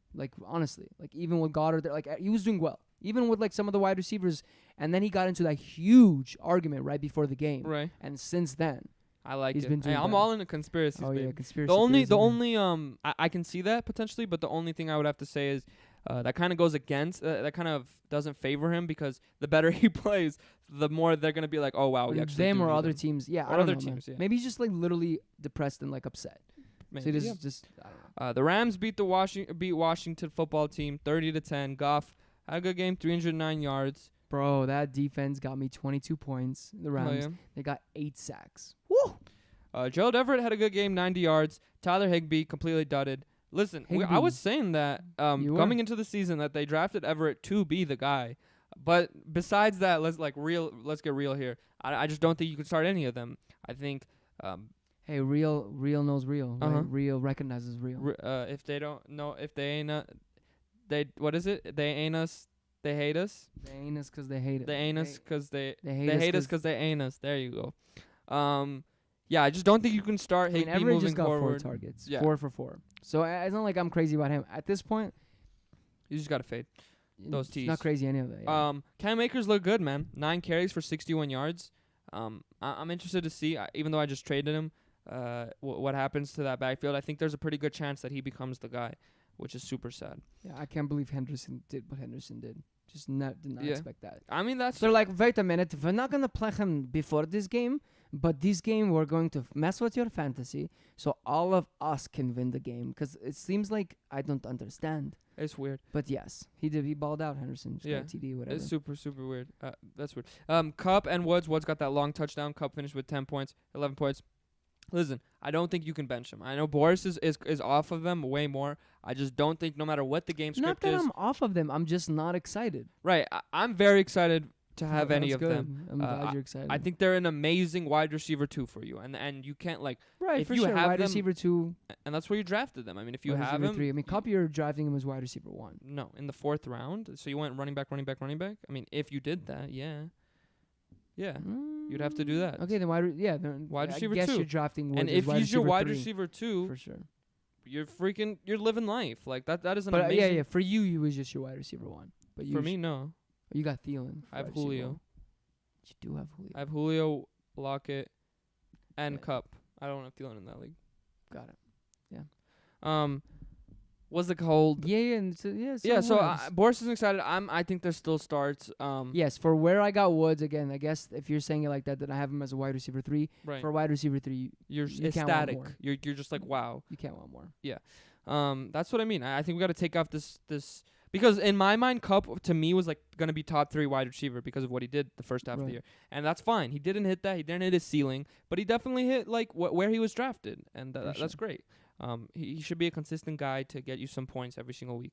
Honestly. Even with Goddard, he was doing well. Even with, some of the wide receivers. And then he got into that huge argument right before the game. Right. And since then. I like he's it. Been doing I'm all into conspiracies, Oh, babe. yeah, conspiracy. The only I can see that potentially, but the only thing I would have to say is that kind of goes against. That kind of doesn't favor him because the better he plays, the more they're gonna be like, oh wow, we actually them do or need other him. teams. Yeah, Or I don't other know, man. teams, yeah. Maybe he's just like literally depressed and like upset. Maybe, So he yeah. just I don't know. The Rams beat Washington football team 30-10. Goff had a good game, 309 yards. Bro, that defense got me 22 points. The Rams, yeah. they got 8 sacks. Woo! Gerald Everett had a good game, 90 yards. Tyler Higbee completely dudded. Listen, I Higbee. was saying that You were. coming into the season that they drafted Everett to be the guy. But besides that, let's get real here. I just don't think you can start any of them. I think Hey, real knows real. Right? Uh-huh. Real recognizes real. if they don't know, if they ain't what is it? They ain't us, they hate us. They ain't us 'cause they hate it. They ain't us 'cause they hate hate us 'cause they ain't us. There you go. Yeah, I just don't think you can start Higbee Everett moving just got forward. 4 targets. Yeah. 4 for 4. So it's not like I'm crazy about him. At this point, You just gotta fade those it's tees. not crazy any of that. Yeah. Cam Akers look good, man. 9 carries for 61 yards. I'm interested to see, even though I just traded him, what happens to that backfield. I think there's a pretty good chance that he becomes the guy, which is super sad. Yeah, I can't believe Henderson did what Henderson did. Just did not Yeah. expect that. I mean, that's They're like, wait a minute, we're not going to play him before this game, but this game we're going to mess with your fantasy so all of us can win the game. Because it seems like I don't understand. it's weird. But yes, he did. He balled out, Henderson. Just Yeah. got a TD, whatever. It's super, super weird. That's weird. Cup and Woods. Woods got that long touchdown. Cup finished with 10 points, 11 points. Listen, I don't think you can bench him. I know Boris is off of them way more. I just don't think no matter what the game Not script that is. I'm off of them. I'm just not excited. Right. I'm very excited to have Oh, any that's of good. them. I'm glad you're excited. I think they're an amazing wide receiver too for you. And you can't right, if for you sure. have Wide them- receiver 2, and that's where you drafted them. I mean, if you wide have receiver him 3. I mean, Cup, you're drafting him as wide receiver 1. No, in the 4th round. So you went running back. I mean, if you did that, yeah. Yeah. You'd have to do that. Okay, then Wide I receiver guess 2. you're drafting Woods And as if he's your wide 3, receiver 2, for sure. you're living life. Like that is an But amazing. yeah, for you, he was just your wide receiver 1. But you For me, no. you got Thielen. for I have wide receiver Julio. 1. You do have Julio. I have Julio, Lockett, and Yeah. Cup. I don't have Thielen in that league. Got it. What's it called? Yeah, and so, yeah. Yeah. So whatevs. Boris is excited. I think there still starts. Yes, for where I got Woods again. I guess if you're saying it like that, then I have him as a wide receiver 3. Right. For wide receiver 3, You're you can't want ecstatic. more. You're just like wow. you can't want more. That's what I mean. I think we got to take off this because in my mind, Cup to me was like gonna be top 3 wide receiver because of what he did the first half of the Right. year, and that's fine. He didn't hit that. He didn't hit his ceiling, but he definitely hit like where he was drafted, and that's sure. great. He should be a consistent guy to get you some points every single week.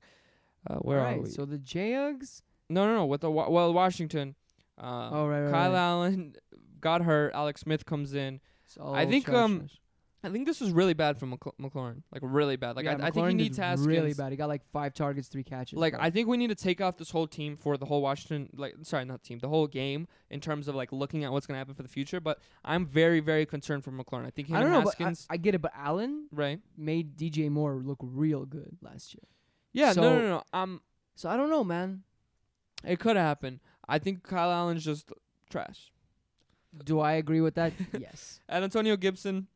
Where are Alright, we? So the Jags. No. With the Washington. Right. Kyle Allen got hurt. Alex Smith comes in. So I think, trash. I think this was really bad for McLaurin. Like really bad. Like Yeah, I think he McLaurin needs did Haskins. really bad. He got like 5 targets, 3 catches. Like bro. I think we need to take off this whole team for the whole Washington. Not team, the whole game in terms of like looking at what's gonna happen for the future. But I'm very, very concerned for McLaurin. I think him I don't and know, but Haskins. I get it. But Allen Right. made DJ Moore look real good last year. Yeah. So- No. So I don't know, man. It could happen. I think Kyle Allen's just trash. Do I agree with that? Yes. And Antonio Gibson,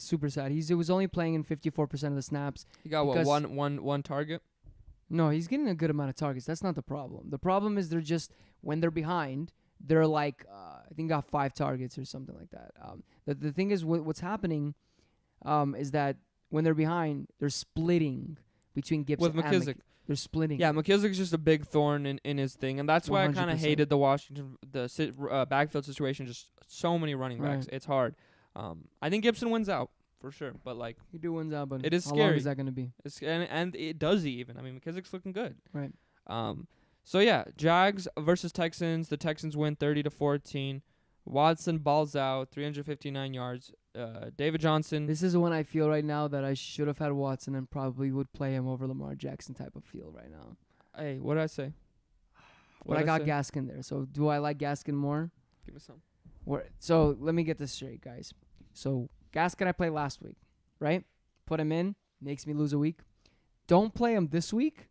Super sad. He was only playing in 54% of the snaps. he got Because- one target. No, he's getting a good amount of targets. That's not the problem. The problem is they're just when they're behind, they're like I think got 5 targets or something like that. The thing is what's happening is that when they're behind, they're splitting between Gibson With and McKissick. they're splitting. Yeah, McKissick's just a big thorn in his thing, and that's why I kind of 100%. hated the Washington backfield situation. Just so many running backs, Right. it's hard. I think Gibson wins out for sure, but like He do wins out, but It is how long scary. is that going to be? and it does he even. I mean, McKissick's looking good. Right. So yeah, Jags versus Texans. The Texans win 30-14. Watson balls out, 359 yards. David Johnson. This is one I feel right now that I should have had Watson and probably would play him over Lamar Jackson type of feel right now. Hey, what did I say? But I got Gaskin there. So do I like Gaskin more? Give me some. So let me get this straight, guys. So Gaskin I played last week, right? Put him in, makes me lose a week. Don't play him this week.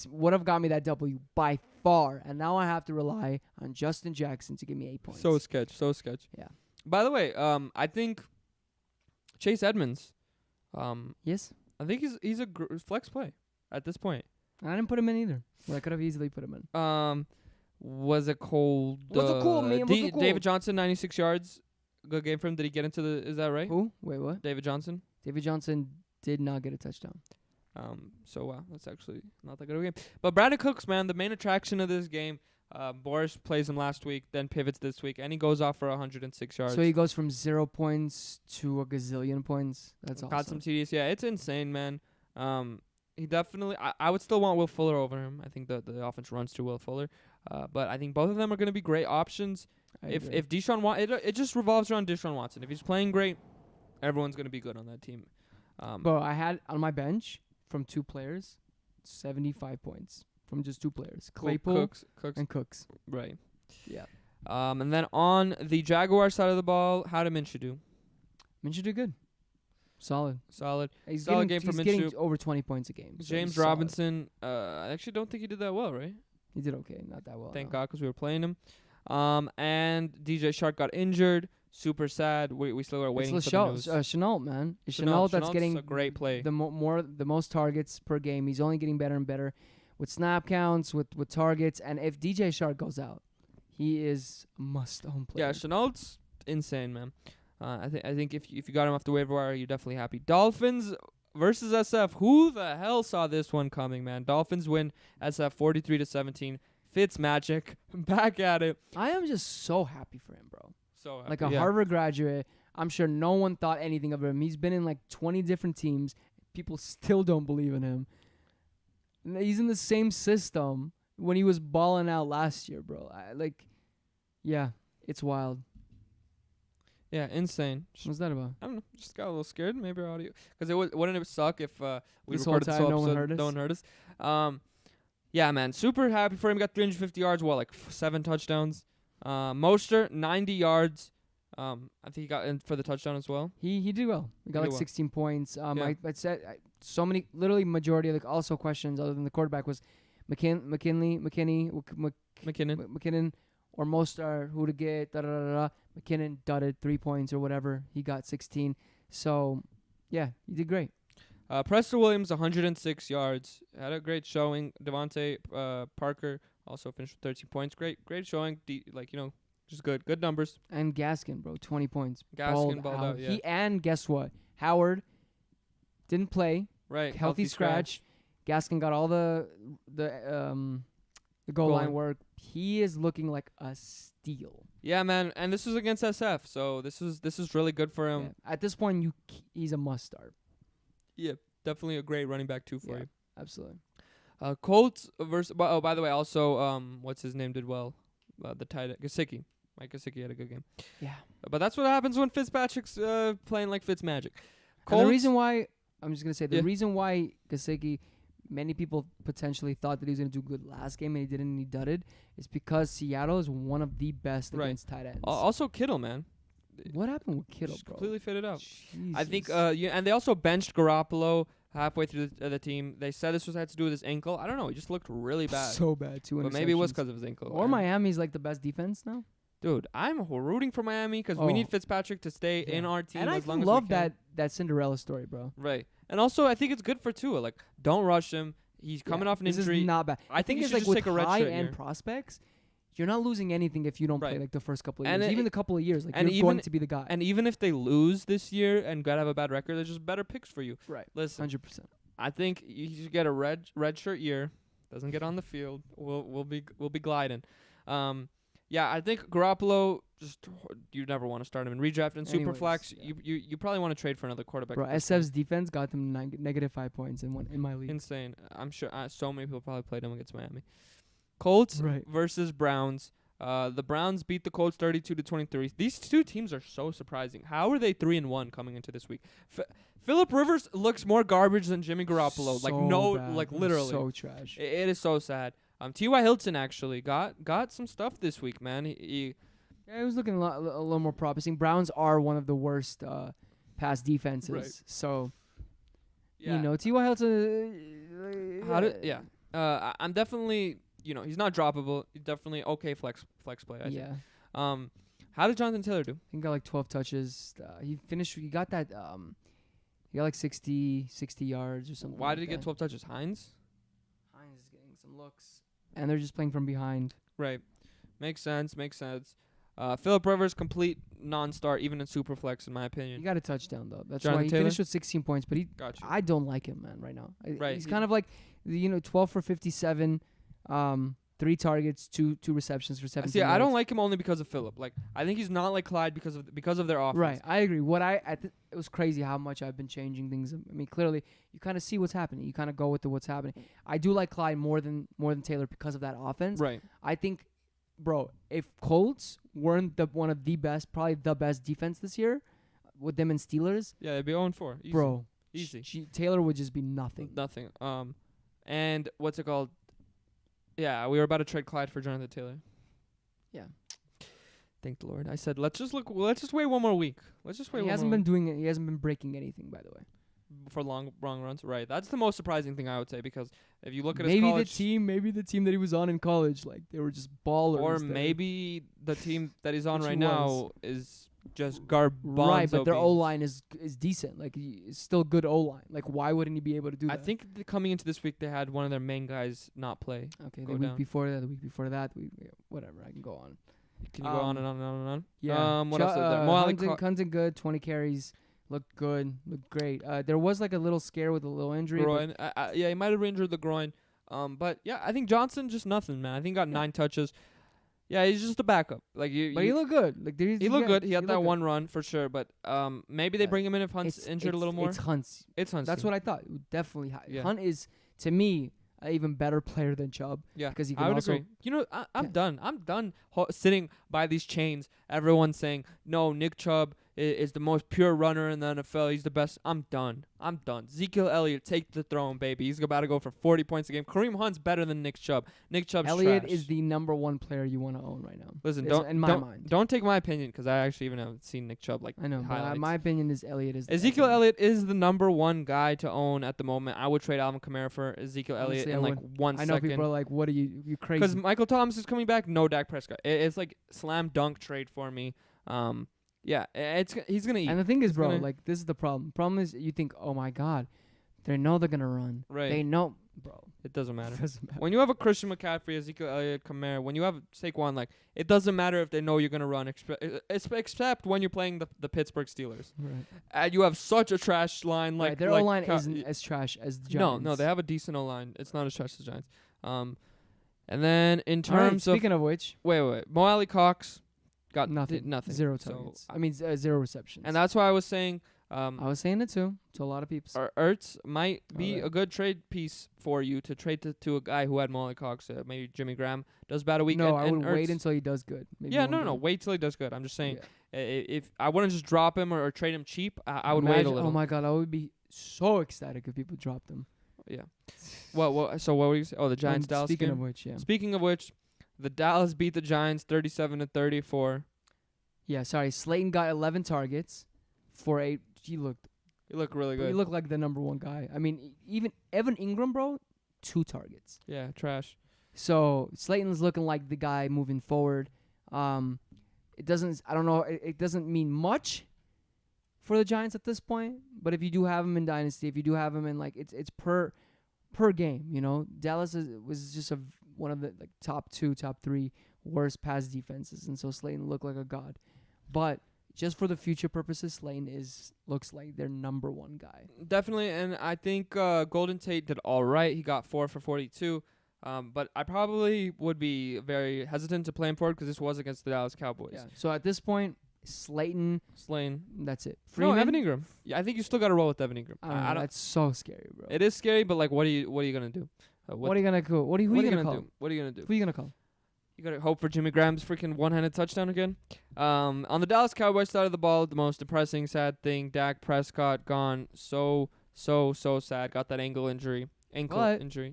Would have got me that W by far, and now I have to rely on Justin Jackson to give me 8 points. So sketch. Yeah. By the way, I think Chase Edmonds. Yes. I think he's a flex play at this point. I didn't put him in either. Well, I could have easily put him in. Was it cold? Was it cold, man? Was it cold? David Johnson, 96 yards. Good game for him. Did he get into the? Is that right? Who? Wait, what? David Johnson. David Johnson did not get a touchdown. So wow, that's actually not that good of a game. But Brandon Cooks, man, the main attraction of this game. Boris plays him last week, then pivots this week, and he goes off for 106 yards. So he goes from 0 points to a gazillion points. That's awesome. Got some TDs. Yeah, it's insane, man. He definitely. I would still want Will Fuller over him. I think the offense runs through Will Fuller. But I think both of them are going to be great options. If Deshaun Watson, it just revolves around Deshaun Watson. If he's playing great, everyone's going to be good on that team. Bro, I had on my bench from 2 players, 75 points from just 2 players, Claypool Cooks. and Cooks. Right. Yeah. And then on the Jaguar side of the ball, how did Minshew do? Minshew did good. Solid. He's Solid getting, game for he's Minshew. getting over 20 points a game. So James Robinson, I actually don't think he did that well, right? He did okay, not that well. Thank God, because we were playing him. And DJ Shark got injured. Super sad. We still are waiting for the news. Chenault, man. It's Chenault that's getting a great play. The most targets per game. He's only getting better and better with snap counts, with targets. And if DJ Shark goes out, he is a must-own player. Yeah, Chenault's insane, man. I think if you got him off the waiver wire, you're definitely happy. Dolphins versus SF. Who the hell saw this one coming, man? Dolphins win SF 43-17. Fitzmagic back at it. I am just so happy for him, bro. So happy. Like a Harvard graduate, I'm sure no one thought anything of him. He's been in like 20 different teams. People still don't believe in him. And he's in the same system when he was balling out last year, bro. It's wild. Yeah, insane. What's that about? I don't know. Just got a little scared. Maybe our audio. Because wouldn't it suck if we This recorded whole this time whole no one episode, heard us? no one heard us. Yeah, man. Super happy for him. Got 350 yards. 7 touchdowns. Mostert, 90 yards. I think he got in for the touchdown as well. He did well. He got He like did well. 16 points. Yeah. I said so many, literally majority of also questions other than the quarterback was McKinnon, or Mostert, who to get, McKinnon dudded 3 points or whatever. He got 16. So, yeah, he did great. Preston Williams, 106 yards. Had a great showing. Devontae Parker also finished with 13 points. Great showing. Just good numbers. And Gaskin, bro, 20 points. Gaskin balled out, yeah. And guess what? Howard didn't play. Right. Healthy scratch. Gaskin got all the goal line work. He is looking like a steal. Yeah, man. And this was against SF, so this is really good for him. Yeah. At this point, he's a must start. Yeah, definitely a great running back too for you. Absolutely. Colts versus. Oh, by the way, also what's his name did well. The tight end Gesicki. Mike Gesicki had a good game. Yeah. But that's what happens when Fitzpatrick's playing like Fitzmagic. And the reason why I'm just gonna say the reason why Gesicki, many people potentially thought that he was gonna do good last game and he didn't, and he dudded, is because Seattle is one of the best against tight ends. Also Kittle, man. What happened with Kittle, Just bro? Completely fitted out. Jesus. I think and they also benched Garoppolo halfway through the team. They said this had to do with his ankle. I don't know. He just looked really bad. So bad, too. But maybe it was because of his ankle. Or Miami's like the best defense now. Dude, I'm rooting for Miami because we need Fitzpatrick to stay in our team as long as we can. And I love that Cinderella story, bro. Right. And also, I think it's good for Tua. Like, don't rush him. He's coming off an injury. This is not bad. I think it's he should like just take a red shirt high-end year. prospects, you're not losing anything if you don't play like the first couple of years. Even the couple of years, like you're going to be the guy. And even if they lose this year and gotta have a bad record, there's just better picks for you. Right. Listen, 100%. I think you should get a red shirt year. Doesn't get on the field. We'll be gliding. Yeah, I think Garoppolo, just you never want to start him in redraft and super flex. Yeah. You probably want to trade for another quarterback. Bro, SF's defense got them negative 5 points in my league. Insane. I'm sure so many people probably played him against Miami. Colts versus Browns. The Browns beat the Colts 32-23. These two teams are so surprising. How are they 3-1 coming into this week? Phillip Rivers looks more garbage than Jimmy Garoppolo. So literally. So trash. It is so sad. T.Y. Hilton actually got some stuff this week, man. He was looking a little more promising. Browns are one of the worst pass defenses. Right. So, T.Y. Hilton. I'm definitely, he's not droppable. He's definitely okay flex play, I think. How did Jonathan Taylor do? He got like 12 touches. He got that. He got like 60 yards or something. Why did he get 12 touches? Hines some looks, and they're just playing from behind. Right. Makes sense. Phillip Rivers, complete non-start, even in Superflex, in my He opinion. got a touchdown though. That's Jonathan why he Taylor? finished with 16 points. But Gotcha. I don't like him, man. Right now, Right. He's kind of like 12 for 57, 3 targets, two receptions for 17. See, I yards. don't like him only because of Phillip. Like, I think he's not like Clyde because of their offense. Right, I agree. It was crazy how much I've been changing things. I mean, clearly you kind of see what's happening. You kind of go with what's happening. I do like Clyde more than Taylor because of that offense. Right. I think, bro, if Colts weren't one of the best, probably the best defense this year, with them and Steelers, Yeah, they'd be 0-4. Easy. bro, Easy. Taylor would just be nothing. Nothing. And what's it called? Yeah, we were about to trade Clyde for Jonathan Taylor. Yeah. Thank the Lord. I said, let's just wait one more week. He hasn't been doing it. He hasn't been breaking anything, by the way. For long runs. Right. That's the most surprising thing I would say, because if you look at maybe his college, maybe the team that he was on in college, like they were just ballers. or there. maybe the team that he's on Which right he now is just garbage. Right, but their O line is decent. Like it's still good O line. Like why wouldn't he be able to do that? I think coming into this week, they had one of their main guys not play. Okay, go the week down. before that, whatever. I can go on. Can you go on and on and on and on? Yeah. What else is there? Mo Ali Hunt's good. 20 carries. Looked good. Looked great. There was like a little scare with a little injury. groin. Yeah, he might have injured the groin. But yeah, I think Johnson just nothing, man. I think he got 9 touches. Yeah, he's just a backup. Like but he looked good. Like he looked good. He had that one run for sure. But maybe they bring him in if Hunt's injured a little more. It's Hunt's. That's what I thought. Definitely. Yeah. Hunt is, to me, an even better player than Chubb. Yeah, because he can I would also agree. You know, I'm done. I'm done sitting by these chains. Everyone saying, no, Nick Chubb is the most pure runner in the NFL. He's the best. I'm done. Ezekiel Elliott, take the throne, baby. He's about to go for 40 points a game. Kareem Hunt's better than Nick Chubb. Nick Chubb's Elliott trash. is the number 1 player you want to own right now. Listen, in my mind. Don't take my opinion, because I actually even haven't seen Nick Chubb like I know. But highlights. my opinion is Elliott is. Ezekiel Elliott is the number 1 guy to own at the moment. I would trade Alvin Kamara for Ezekiel Elliott Honestly, in I like would. 1 second. I know people are like, "What are you crazy?" Because Michael Thomas is coming back, no Dak Prescott. It's like slam dunk trade for me. Yeah, he's gonna eat. And the thing is, He's bro, gonna- like this is the problem. Problem is, you think, "Oh my God, they know they're gonna run." Right. They know, bro. It doesn't matter. It doesn't matter. When you have a Christian McCaffrey, Ezekiel Elliott, Kamara, when you have Saquon, like it doesn't matter if they know you're gonna run, except when you're playing the Pittsburgh Steelers. Right. And you have such a trash line. Like Their like O-line isn't as trash as the Giants. No, they have a decent O-line. It's not as trash as the Giants. And then in All right, terms of speaking of which, wait, Mo Ali Cox got nothing. nothing, 0 So, targets. I mean, 0 receptions. and that's why I was saying. I was saying it too to a lot of people. Ertz might be yeah. a good trade piece for you to trade to a guy who had Mo Ali Cox. Maybe Jimmy Graham does bad a week. No, and, I would Ertz, wait until he does good. Maybe Yeah, one no. game. Wait till he does good. I'm just saying, Yeah. if I wouldn't just drop him or trade him cheap, I would wait a Imagine- little. Oh my God, I would be so ecstatic if people dropped him. Yeah. So what were you saying? Oh, the Giants Dallas Speaking game. of which, yeah. Speaking of which, the Dallas beat the Giants 37-34. Yeah, sorry. Slayton got 11 targets for 8. He looked really good. He looked like the number 1 guy. I mean, even Evan Ingram, bro, 2 targets. Yeah, trash. So Slayton's looking like the guy moving forward. It doesn't. I don't know. It doesn't mean much for the Giants at this point. But if you do have him in Dynasty, if you do have him in like it's per game. You know, Dallas was just one of the like top 2, top 3 worst pass defenses, and so Slayton looked like a god. But just for the future purposes, Slayton looks like their number 1 guy. Definitely, and I think Golden Tate did all right. He got 4 for 42. But I probably would be very hesitant to play him forward because this was against the Dallas Cowboys. Yeah. So at this point, Slayton, That's it. No, Freeman, Evan Ingram. Yeah, I think you still got to roll with Evan Ingram. I don't, that's so scary, bro. It is scary, but like, what are you gonna do? What are you gonna call? Who are you gonna call? do? What are you gonna do? Who are you gonna call? You gotta hope for Jimmy Graham's freaking one-handed touchdown again. On the Dallas Cowboys side of the ball, the most depressing, sad thing: Dak Prescott gone. So sad. Got that ankle injury.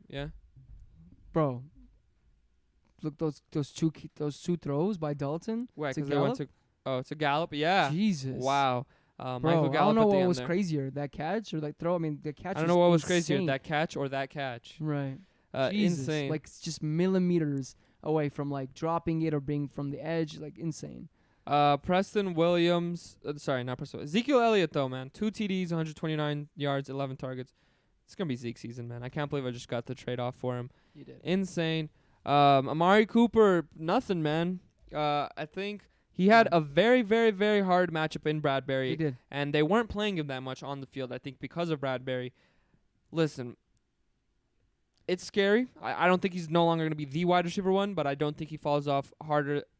Yeah. Bro, look those two throws by Dalton. Why? To Because they went to it's a Gallup. Yeah. Jesus. Wow. Bro, Michael Gallup I don't know at the what end was there. crazier, that catch or that throw. I mean, the catch. I don't know what was crazier, insane. that catch or that catch. Right. Jesus. Insane. Like it's just millimeters away from like dropping it or being from the edge. Like insane. Preston Williams. Sorry, not Preston. Ezekiel Elliott though, man. 2 TDs, 129 yards, 11 targets. It's gonna be Zeke season, man. I can't believe I just got the trade off for him. You did. Insane. Amari Cooper, nothing, man. I think he had a very, very, very hard matchup in Bradbury. He did. And they weren't playing him that much on the field, I think, because of Bradbury. Listen, it's scary. I don't think he's no longer going to be the wide receiver 1, but I don't think he falls off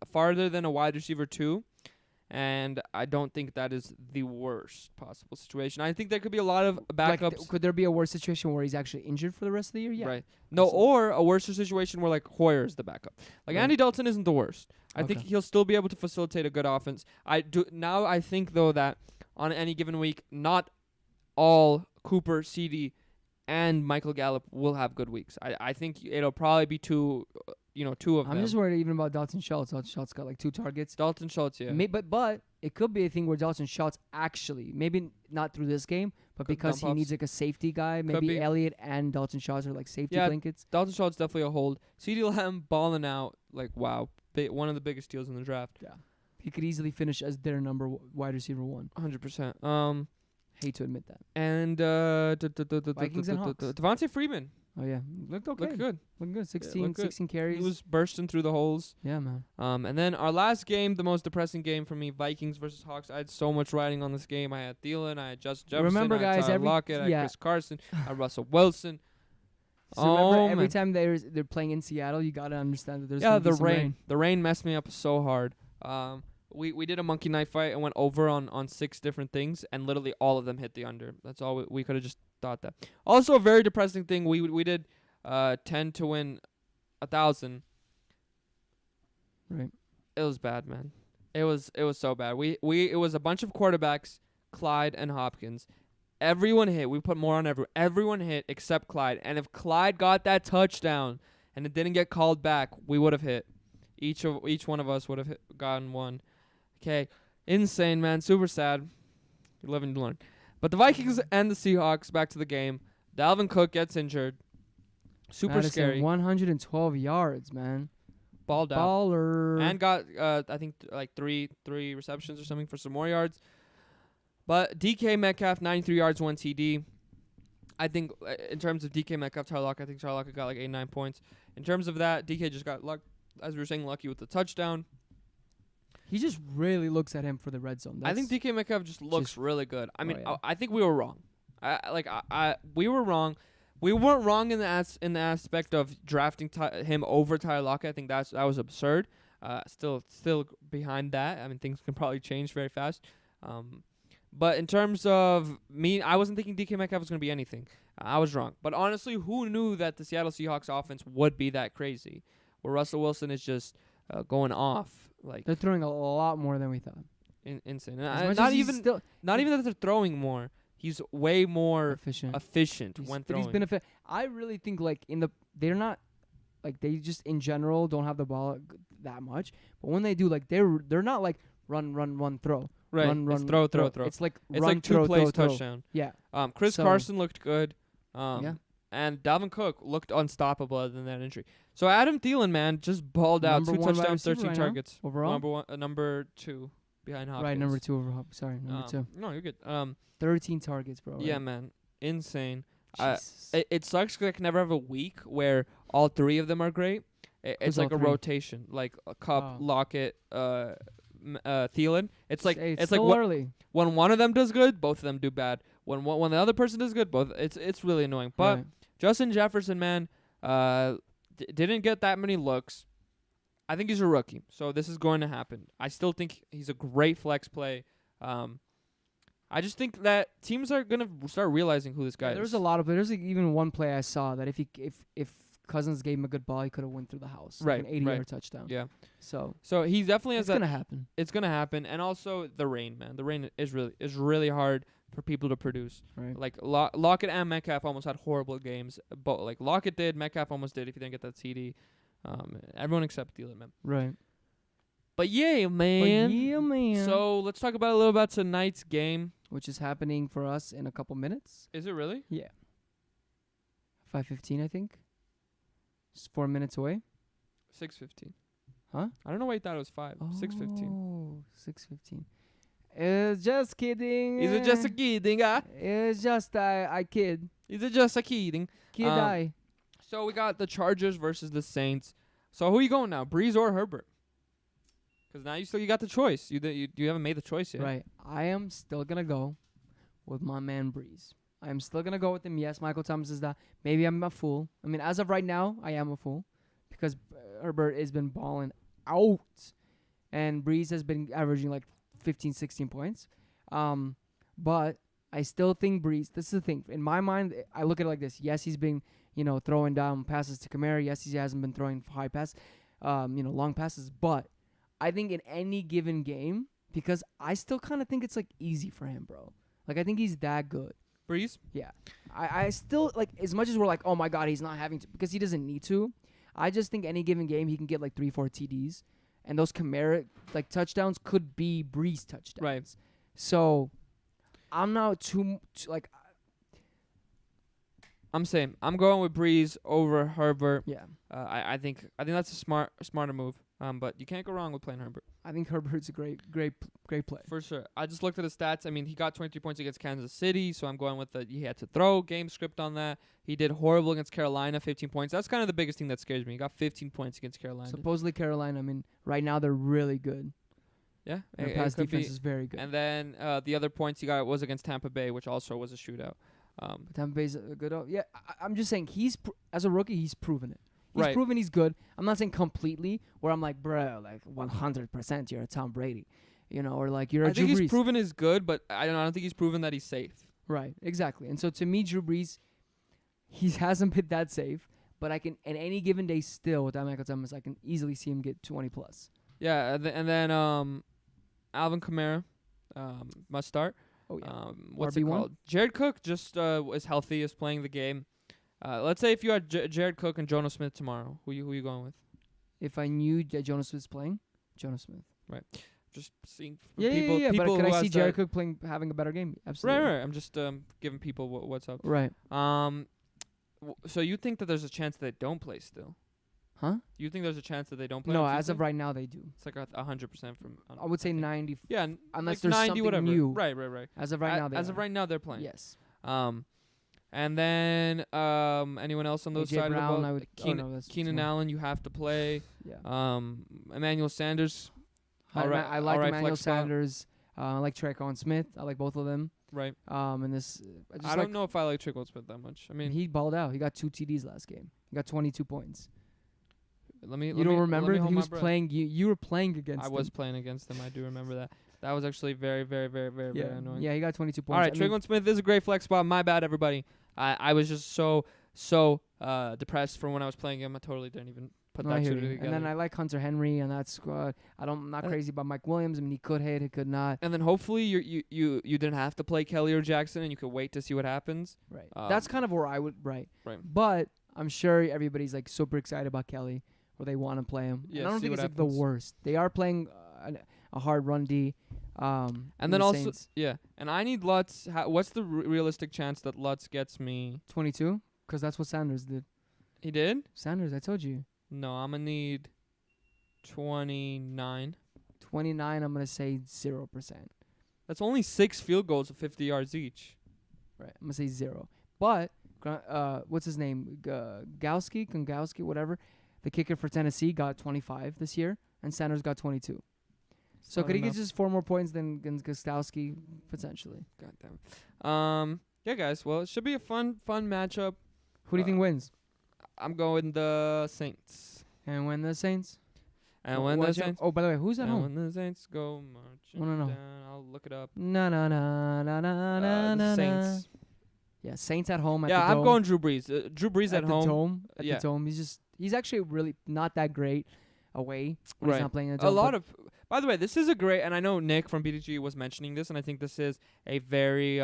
farther than a wide receiver 2. And I don't think that is the worst possible situation. I think there could be a lot of backups. Like, could there be a worse situation where he's actually injured for the rest of the year? Yeah. Right. No, Absolutely. or a worse situation where, like, Hoyer is the backup. Like, Right. Andy Dalton isn't the worst. I think Okay. he'll still be able to facilitate a good offense. I think, though, that on any given week, not all Cooper, CD, and Michael Gallup will have good weeks. I think it'll probably be two of them. I'm just worried even about Dalton Schultz. Dalton Schultz got like 2 targets. Dalton Schultz, yeah. But it could be a thing where Dalton Schultz actually, maybe not through this game, but Could because dump he needs offs. like a safety guy. Could Maybe be. Elliott and Dalton Schultz are like safety Yeah. blankets. Dalton Schultz definitely a hold. CD Lamb balling out, like, wow. One of the biggest deals in the draft. Yeah. He could easily finish as their wide receiver 1. 100%. Hate to admit that. And Vikings and Hawks. Devontae Freeman Oh, yeah. Looked okay. looked good. Looking good. 16, looked good. 16 He carries. was bursting through the holes. Yeah, man. And then our last game, the most depressing game for me, Vikings versus Hawks. I had so much riding on this game. I had Thielen, I had Justin Jefferson, Remember, I had guys, Tyler Lockett, I had yeah. Chris Carson, I had Russell Wilson. So remember, every man. time they're playing in Seattle, you got to understand that there's Yeah, gonna be the some rain. The rain messed me up so hard. We did a monkey knife fight and went over on 6 different things, and literally all of them hit the under. That's all we could have just thought that. Also, a very depressing thing. We did 10 to win 1,000. Right. It was bad, man. It was so bad. It was a bunch of quarterbacks, Clyde and Hopkins. Everyone hit. We put more on everyone. Everyone hit except Clyde. And if Clyde got that touchdown and it didn't get called back, we would have hit. Each one of us would have gotten one. Okay, insane, man. Super sad. You live and you learn. But the Vikings and the Seahawks, back to the game. Dalvin Cook gets injured. Super Madison, scary. 112 yards, man. Balled out. Baller. And got, I think, like three receptions or something for some more yards. But DK Metcalf, 93 yards, 1 TD. I think in terms of DK Metcalf, Tyler Lockett, I think Tyler Lockett got like 8, 9 points. In terms of that, DK just got, as we were saying, lucky with the touchdown. He just really looks at him for the red zone. I think DK Metcalf just looks really good. I mean, yeah. I think we were wrong. We were wrong. We weren't wrong in the aspect of drafting him over Tyler Lockett. I think that was absurd. Still behind that. I mean, things can probably change very fast. But in terms of me, I wasn't thinking DK Metcalf was going to be anything. I was wrong. But honestly, who knew that the Seattle Seahawks offense would be that crazy? Where Russell Wilson is just going off. Like, they're throwing a lot more than we thought. Insane. Not even that they're throwing more. He's way more efficient when but throwing. I really think they're not like they just in general don't have the ball that much. But when they do, like they're not like run throw. Right. Run, it's throw. It's like It's run, like 2 throw, plays throw. touchdown. Yeah. Chris Carson looked good. Yeah. And Dalvin Cook looked unstoppable other than that injury. So Adam Thielen, man, just balled out. Number 2 one wide touchdowns, receiver 13 right now, targets. overall? Number 2 behind Hopkins. Right, number 2 over Hop. Sorry, number 2. No, you're good. 13 targets, bro. Yeah, right? man. Insane. Jesus. It sucks 'cause I can never have a week where all 3 of them are great. It's Who's like all a 3? rotation, like a Cup, Oh. Lockett, Thielen. It's like Hey, it's like still early. when one of them does good, both of them do bad. When the other person does good, both it's really annoying. But Right. Justin Jefferson, man, didn't get that many looks. I think he's a rookie, so this is going to happen. I still think he's a great flex play. I just think that teams are gonna start realizing who this guy is. There's like even one play I saw that if Cousins gave him a good ball, he could have went through the house. Right, Like an 80-yard right. touchdown. Yeah. So he definitely has it's that. gonna happen. It's gonna happen, and also the rain, man. The rain is really hard for people to produce. Right. Like Lockett and Metcalf almost had horrible games. But like Lockett did, Metcalf almost did if he didn't get that TD. Everyone except Thielen, man. Right. But yeah, man. But yeah, man. So let's talk about a little about tonight's game. Which is happening for us in a couple minutes. Is it really? Yeah. 5:15, I think. It's 4 minutes away. 6:15. Huh? I don't know why you thought it was 5. 6:15. Oh, 6:15. It's just kidding. Is it just a kidding? It's just I kid. He's just a kidding. Kid die. So we got the Chargers versus the Saints. So who are you going now, Breeze or Herbert? Because now you got the choice. You haven't made the choice yet. Right. I am still gonna go with my man Breeze. I am still gonna go with him. Yes, Michael Thomas is that. Maybe I'm a fool. I mean, as of right now, I am a fool because Herbert has been balling out, and Breeze has been averaging like 15, 16 points. But I still think Breeze. This is the thing. In my mind, I look at it like this. Yes, he's been throwing down passes to Kamara. Yes, he hasn't been throwing high pass, long passes. But I think in any given game, because I still kind of think it's like easy for him, bro. Like I think he's that good. Breeze? Yeah. I still like, as much as we're like, oh my God, he's not having to, because he doesn't need to. I just think any given game he can get like 3-4 TDs, and those Kamara like touchdowns could be Breeze touchdowns. Right. So I'm not too like. I'm saying I'm going with Breeze over Herbert. Yeah. I think that's a smarter move. But you can't go wrong with playing Herbert. I think Herbert's a great play. For sure. I just looked at his stats. I mean, he got 23 points against Kansas City, so I'm going with he had to throw game script on that. He did horrible against Carolina, 15 points. That's kind of the biggest thing that scares me. He got 15 points against Carolina. Supposedly Carolina, I mean, right now they're really good. Yeah. Their pass defense is very good. And then the other points he got was against Tampa Bay, which also was a shootout. But Tampa Bay's a good. Yeah, I'm just saying as a rookie, he's proven it. He's Right. proven he's good. I'm not saying completely, where I'm like, bro, like 100% you're a Tom Brady, or like you're a I Drew think Brees. he's proven he's good, but I don't think he's proven that he's safe. Right, exactly. And so to me, Drew Brees, he hasn't been that safe, but I can, in any given day still, without Michael Thomas, I can easily see him get 20 plus. Yeah, and then Alvin Kamara must start. Oh, yeah. What's RB1? it called? Jared Cook just is healthy, is playing the game. Let's say if you had Jared Cook and Jonas Smith tomorrow, who you going with? If I knew that Jonas Smith's playing, Jonas Smith. Just seeing Yeah, people. yeah. But people can who I see has Jared that- Cook having a better game? Absolutely. Right. I'm just giving people what's up. Right. So you think that there's a chance they don't play still? Huh? You think there's a chance that they don't play? No, on as of Tuesday? right now they do. It's like 100% from. I would say 90. Yeah, unless like there's 90 something whatever. new. Right. As of right now, they as of are. right now, they're playing. Yes. And then anyone else on those AJ side Brown, of the I ball? would. Keenan smart. Allen, you have to play. Yeah. Emmanuel Sanders. I alright like Emmanuel flex spot. Sanders. I like Tre'Quan Smith. I like both of them. Right. And this. I don't know if I like Tre'Quan Smith that much. I mean, he balled out. He got 2 TDs last game. He got 22 points. you don't remember? He He was playing. You were playing against. I was playing against him. I do remember that. That was actually very, very, very, very, very annoying. Yeah, he got 22 points. All right, Tre'Quan Smith is a great flex spot. My bad, everybody. I was just so depressed from when I was playing him. I totally didn't even put that two together. And then I like Hunter Henry on that squad. I'm not crazy about Mike Williams. I mean, he could hit, he could not. And then hopefully you didn't have to play Kelly or Jackson, and you could wait to see what happens. Right. That's kind of where I would. Right. But I'm sure everybody's like super excited about Kelly, or they want to play him. Yeah, and I don't see think what it's like the happens. worst. They are playing a hard run D. And in then the also, Saints. and I need Lutz. What's the realistic chance that Lutz gets me? 22, because that's what Sanders did. He did? Sanders, I told you. No, I'm gonna need 29. 29, I'm gonna say 0%. That's only 6 field goals of 50 yards each. Right, I'm gonna say 0. But what's his name? Kungowski, whatever. The kicker for Tennessee got 25 this year, and Sanders got 22. So could he get just 4 more points than Gostowski potentially? God damn it. Yeah, guys. Well, it should be a fun matchup. Who do you think wins? I'm going the Saints. And when the Saints? And when the Saints. Oh, by the way, who's at and home? when the Saints go marching No. down, I'll look it up. No. The Saints. Yeah, Saints at home at the Yeah, Dome. I'm going Drew Brees. Drew Brees at home. Dome. At Yeah. the Dome. He's actually really not that great away when he's Right. not playing at the Dome. By the way, this is a great, and I know Nick from BDG was mentioning this, and I think this is a very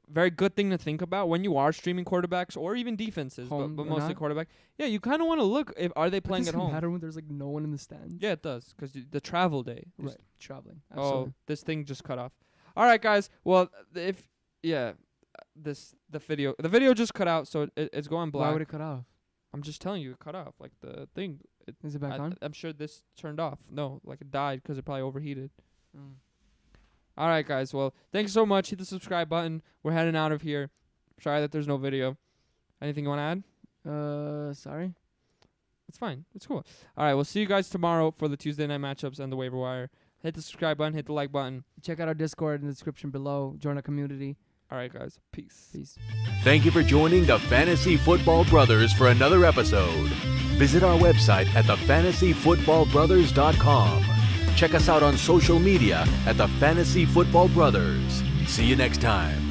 very good thing to think about when you are streaming quarterbacks or even defenses, Home but or mostly not. quarterback. Yeah, you kind of want to look if are they playing Does at it home. matter when there's like no one in the stands? Yeah, it does, because the travel day. is- Right. Traveling. Absolutely. Oh, this thing just cut off. All right, guys. Well, the video just cut out, so it's going black. Why would it cut off? I'm just telling you, it cut off. Like the thing. Is it back on? I'm sure this turned off. No, like it died because it probably overheated. Mm. All right, guys. Well, thanks so much. Hit the subscribe button. We're heading out of here. Sorry that there's no video. Anything you want to add? Sorry. It's fine. It's cool. All right, we'll see you guys tomorrow for the Tuesday night matchups and the waiver wire. Hit the subscribe button. Hit the like button. Check out our Discord in the description below. Join our community. All right, guys. Peace. Peace. Thank you for joining the Fantasy Football Brothers for another episode. Visit our website at thefantasyfootballbrothers.com. Check us out on social media at the Fantasy Football Brothers. See you next time.